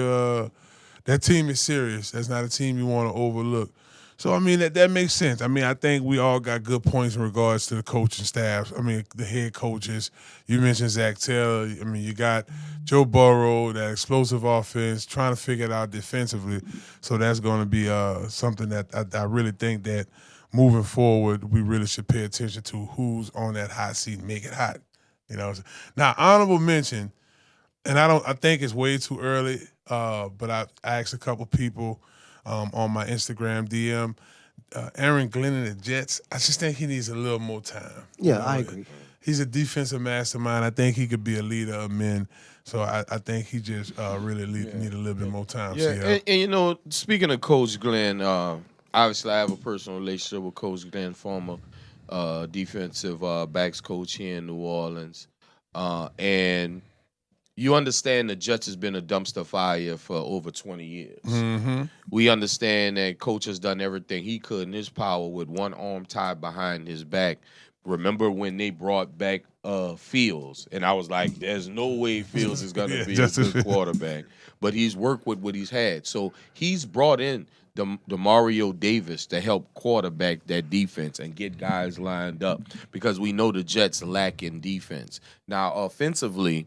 that team is serious. That's not a team you want to overlook. So, I mean, that makes sense. I mean, I think we all got good points in regards to the coaching staff. I mean, the head coaches. You mentioned Zach Taylor. I mean, you got Joe Burrow, that explosive offense, trying to figure it out defensively. So that's going to be something that I really think that moving forward, we really should pay attention to who's on that hot seat and make it hot. You know. Now, honorable mention, and I think it's way too early, but I asked a couple people on my Instagram DM. Aaron Glenn and the Jets, I just think he needs a little more time. Yeah, I agree. He's a defensive mastermind. I think he could be a leader of men. So I think he just really need a little bit more time. Yeah, and you know, speaking of Coach Glenn, obviously I have a personal relationship with Coach Glenn, former defensive backs coach here in New Orleans. And you understand the Jets has been a dumpster fire for over 20 years. Mm-hmm. We understand that Coach has done everything he could in his power with one arm tied behind his back. Remember when they brought back Fields, and I was like, there's no way Fields is going to be a good quarterback. But he's worked with what he's had. So he's brought in the Mario Davis to help quarterback that defense and get guys lined up because we know the Jets lack in defense. Now, offensively,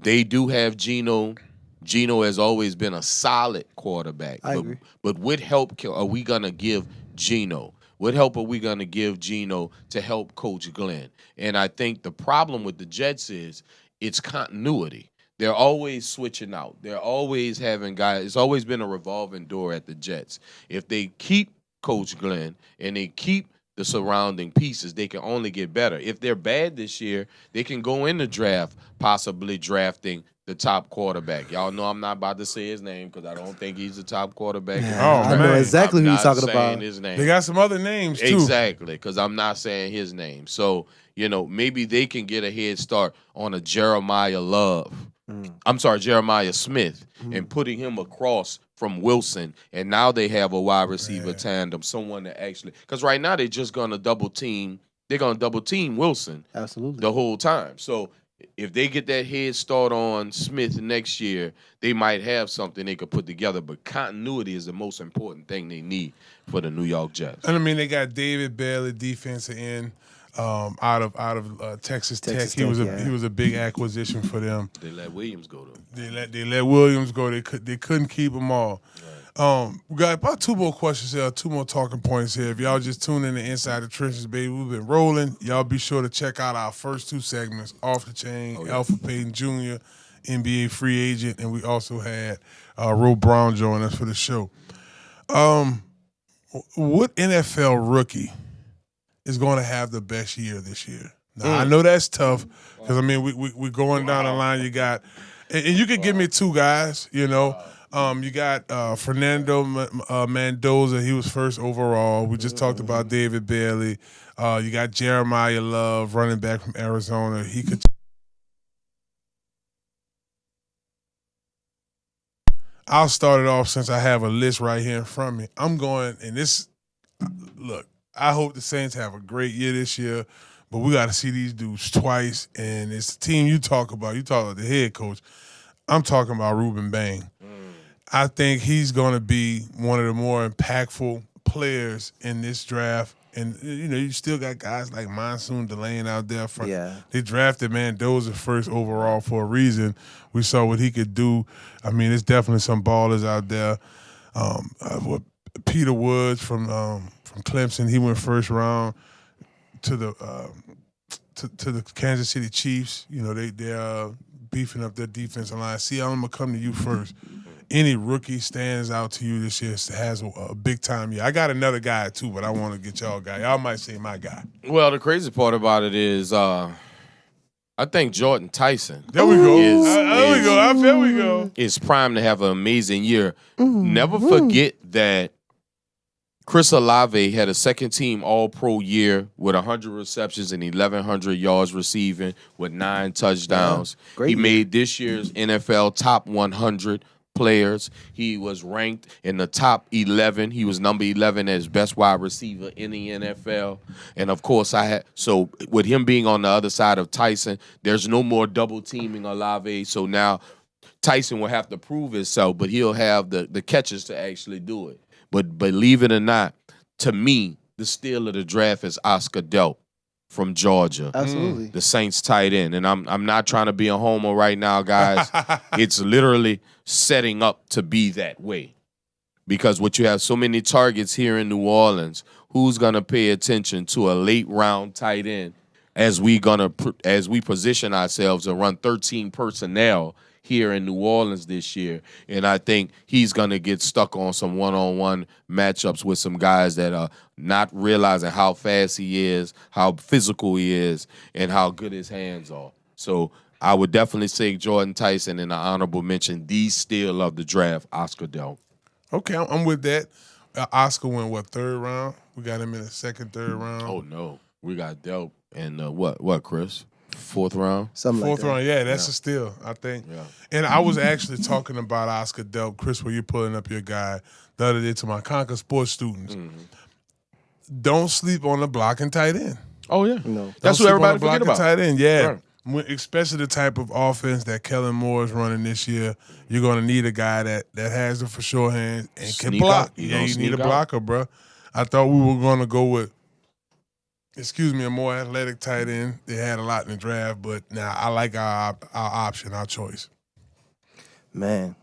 they do have Geno. Geno has always been a solid quarterback. I agree. But what help are we going to give Geno? What help are we going to give Geno to help Coach Glenn? And I think the problem with the Jets is it's continuity. They're always switching out. They're always having guys. It's always been a revolving door at the Jets. If they keep Coach Glenn and they keep the surrounding pieces, they can only get better. If they're bad this year, they can go in the draft possibly drafting the top quarterback. Y'all know I'm not about to say his name because I don't think he's the top quarterback. I know exactly who you're talking about. His name. They got some other names, too. Exactly, because I'm not saying his name. So, you know, maybe they can get a head start on a Jeremiah Smith and putting him across from Wilson, and now they have a wide receiver tandem, someone that actually – because right now they're just going to double team. They're going to double team Wilson the whole time. So if they get that head start on Smith next year, they might have something they could put together. But continuity is the most important thing they need for the New York Jets. And I mean, they got David Bailey, defensive end, out of Texas Tech. He was a big acquisition for them. They let Williams go though. They let Williams go. They couldn't keep them all. Right. We got about two more questions here, two more talking points here. If y'all just tune in to Inside the Trenches, baby, we've been rolling. Y'all be sure to check out our first two segments, Off the Chain, Alfred Payton Jr., NBA free agent, and we also had Ro Brown join us for the show. What NFL rookie is going to have the best year this year? Now, I know that's tough because, I mean, we're going down the line. You got – and you could give me two guys, you know. You got Fernando Mendoza. He was first overall. We just talked about David Bailey. You got Jeremiah Love, running back from Arizona. He could – I'll start it off since I have a list right here in front of me. I'm going – and this – look, I hope the Saints have a great year this year, but we got to see these dudes twice. And it's the team you talk about. You talk about the head coach. I'm talking about Ruben Bain. I think he's going to be one of the more impactful players in this draft. And, you know, you still got guys like Monsoon Delane out there. They drafted Mendoza first overall for a reason. We saw what he could do. I mean, there's definitely some ballers out there. Peter Woods from Clemson, he went first round to the Kansas City Chiefs. You know, they're beefing up their defensive line. See, I'm going to come to you first. Any rookie stands out to you this year has a big-time year? I got another guy, too, but I want to get y'all guy. Y'all might say my guy. Well, the crazy part about it is I think Jordan Tyson. There we go. There we go. Is primed to have an amazing year. Never forget that Chris Olave had a second-team All-Pro year with 100 receptions and 1,100 yards receiving with 9 touchdowns. He made this year's NFL top 100 players. He was ranked in the top 11. He was number 11 as best wide receiver in the NFL. And, of course, so with him being on the other side of Tyson, there's no more double-teaming Olave. So now Tyson will have to prove himself, but he'll have the catches to actually do it. But believe it or not, to me, the steal of the draft is Oscar Delp from Georgia. Absolutely. The Saints tight end. And I'm not trying to be a homer right now, guys. It's literally setting up to be that way. Because what you have so many targets here in New Orleans, who's gonna pay attention to a late round tight end as we position ourselves and run 13 personnel here in New Orleans this year? And I think he's gonna get stuck on some one-on-one matchups with some guys that are not realizing how fast he is, how physical he is, and how good his hands are. So I would definitely say Jordan Tyson in the honorable mention, the steal of the draft, Oscar Delp. Okay, I'm with that. Oscar went, what, third round? We got him in the second, third round. Oh, no. We got Delp in what, Chris? Fourth round? Fourth round, yeah, that's a steal, I think. Yeah. And I was actually talking about Oscar Delp, Chris, where you're pulling up your guy the other day to my Concord sports students. Don't sleep on the blocking tight end. Oh, yeah. No. That's what everybody forget about. Tight end, yeah. Right. Especially the type of offense that Kellen Moore is running this year, you're going to need a guy that has the for sure hand and can Sneak block. out. You Yeah, gonna you need a sneak out. blocker, bro. I thought we were going to go with, a more athletic tight end. They had a lot in the draft, but now I like our option, our choice. Man,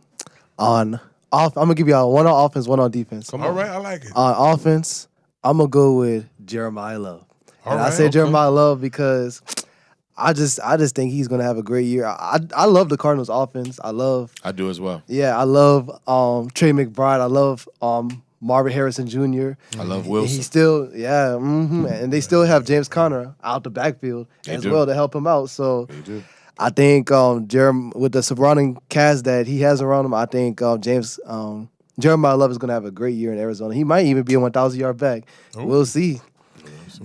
I'm gonna give y'all one on offense, one on defense. All right, I like it. On offense, I'm gonna go with Jeremiah Love. All And I right, say okay. Jeremiah Love because I just think he's gonna have a great year. I love the Cardinals offense. I do as well. I love Trey McBride. I love Marvin Harrison Jr. I love Wilson. He's still, and they still have James Conner out the backfield as well to help him out. So I think with the surrounding cast that he has around him, I think Jeremiah Love is going to have a great year in Arizona. He might even be a 1,000-yard back. Ooh. We'll see.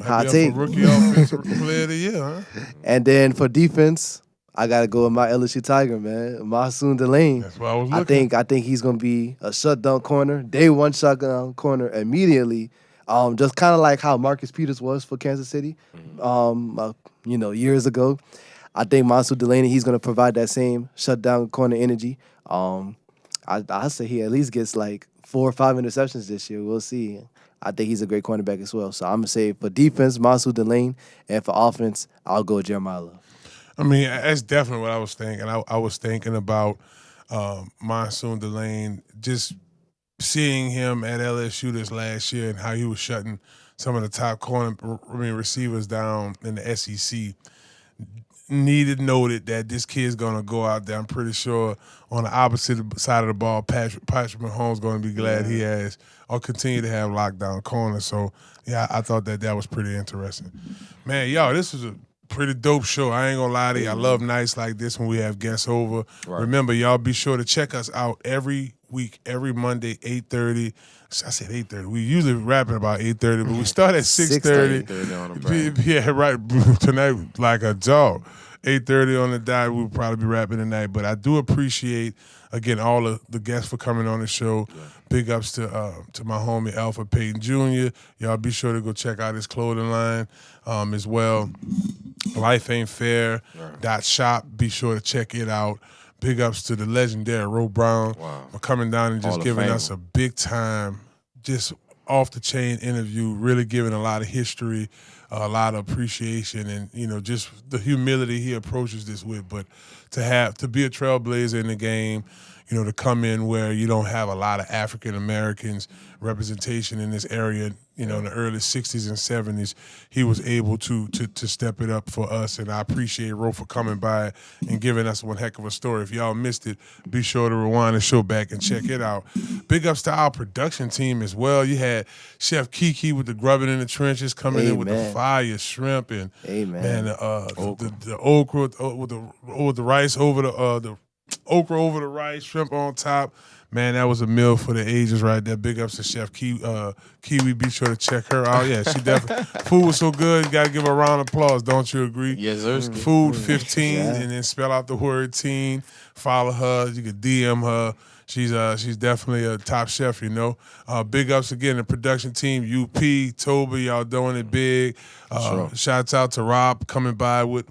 Hot take. Rookie offensive player of the year, huh? And then for defense, I got to go with my LSU Tiger, man, Masoon Delane. That's what I was looking. I think he's going to be a shutdown corner, day one shutdown corner immediately. Just kind of like how Marcus Peters was for Kansas City, years ago. I think Masoon Delaney, he's going to provide that same shutdown corner energy. I say he at least gets like 4 or 5 interceptions this year. We'll see. I think he's a great cornerback as well. So I'm going to say for defense, Masoon Delane, and for offense, I'll go with Jeremiah Love. I mean, that's definitely what I was thinking. I was thinking about Monsoon Delane, just seeing him at LSU this last year and how he was shutting some of the top receivers down in the SEC. Noted that this kid's going to go out there, I'm pretty sure, on the opposite side of the ball, Patrick Mahomes going to be glad he has or continue to have lockdown corners. So, yeah, I thought that was pretty interesting. Man, y'all, this was a pretty dope show. I ain't going to lie to you. I love nights like this when we have guests over. Right. Remember, y'all be sure to check us out every week, every Monday, 8:30. I said 8:30. We usually wrap at about 8:30, but we start at 6:30. Yeah, right. Tonight, like a dog. 8:30 on the dot. We'll probably be wrapping tonight. But I do appreciate, again, all of the guests for coming on the show. Yeah. Big ups to my homie Alfred Payton Jr. Y'all be sure to go check out his clothing line as well. Life Ain't Fair .shop. Be sure to check it out. Big ups to the legendary Ro Brown for coming down and just giving us a big time, just off the chain interview, really giving a lot of history, a lot of appreciation, and just the humility he approaches this with. But to be a trailblazer in the game, to come in where you don't have a lot of African Americans representation in this area, in the early 60s and 70s, he was able to step it up for us. And I appreciate Ro for coming by and giving us one heck of a story. If y'all missed it, be sure to rewind the show back and check it out. Big ups to our production team as well. You had Chef Kiki with the Grubbin in the Trenches coming in with the fire shrimp and the okra with the rice over the okra over the rice, shrimp on top. Man, that was a meal for the ages right there. Big ups to Chef Kiwi. Be sure to check her out. Yeah, she definitely. Food was so good, you got to give her a round of applause. Don't you agree? Yes, sir. Food 15, and then spell out the word teen. Follow her. You can DM her. She's definitely a top chef, Big ups again, the production team, UP, Tobi, y'all doing it big. Shouts out to Rob coming by with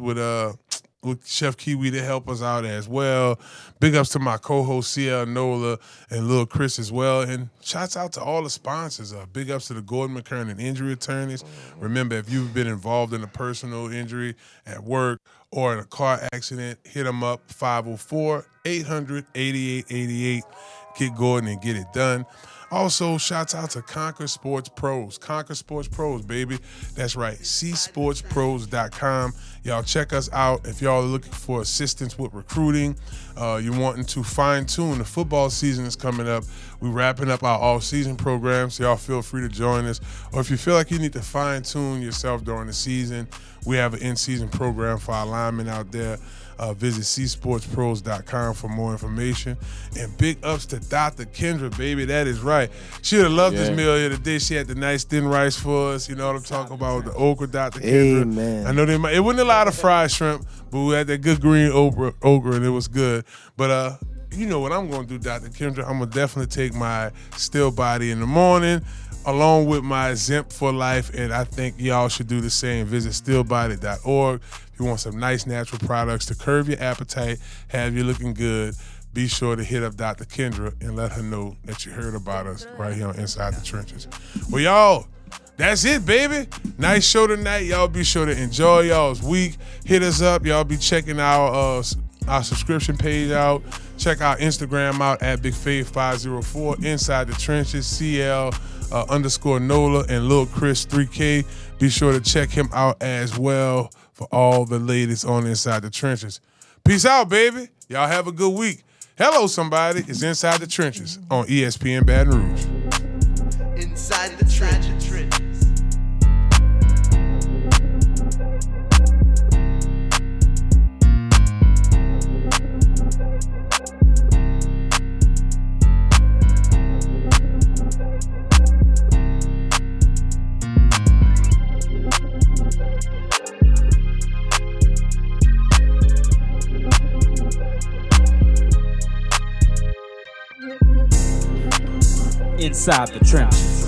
with Chef Kiwi to help us out as well. Big ups to my co-host CL NOLA and Lil Chris as well. And shouts out to all the sponsors. Big ups to the Gordan McKernan injury attorneys. Remember, if you've been involved in a personal injury at work or in a car accident, hit them up, 504-800-8888. Get Gordan and get it done. Also, shouts out to Conquer Sports Pros. Conquer Sports Pros, baby. That's right, csportspros.com. Y'all check us out if y'all are looking for assistance with recruiting. You're wanting to fine-tune. The football season is coming up. We're wrapping up our all-season program, so y'all feel free to join us. Or if you feel like you need to fine-tune yourself during the season, we have an in-season program for our linemen out there. Visit csportspros.com for more information. And big ups to Dr. Kendra, baby. That is right. She would have loved this meal here today. She had the nice thin rice for us. You know what I'm talking about? The okra, Dr. Kendra. Amen. I know it wasn't a lot of fried shrimp, but we had that good green okra and it was good. But you know what I'm going to do, Dr. Kendra? I'm going to definitely take my still body in the morning along with my Zemp for Life, and I think y'all should do the same. Visit stillbody.org. If you want some nice natural products to curb your appetite, have you looking good, be sure to hit up Dr. Kendra and let her know that you heard about us right here on Inside the Trenches. Well, y'all, that's it, baby. Nice show tonight. Y'all be sure to enjoy y'all's week. Hit us up. Y'all be checking our subscription page out. Check our Instagram out at BigFave504. Inside the Trenches, CL _ NOLA and Lil Chris 3K. Be sure to check him out as well for all the ladies on Inside the Trenches. Peace out, baby. Y'all have a good week. Hello, somebody. It's Inside the Trenches on ESPN Baton Rouge. Inside the trenches. Inside the Trenches.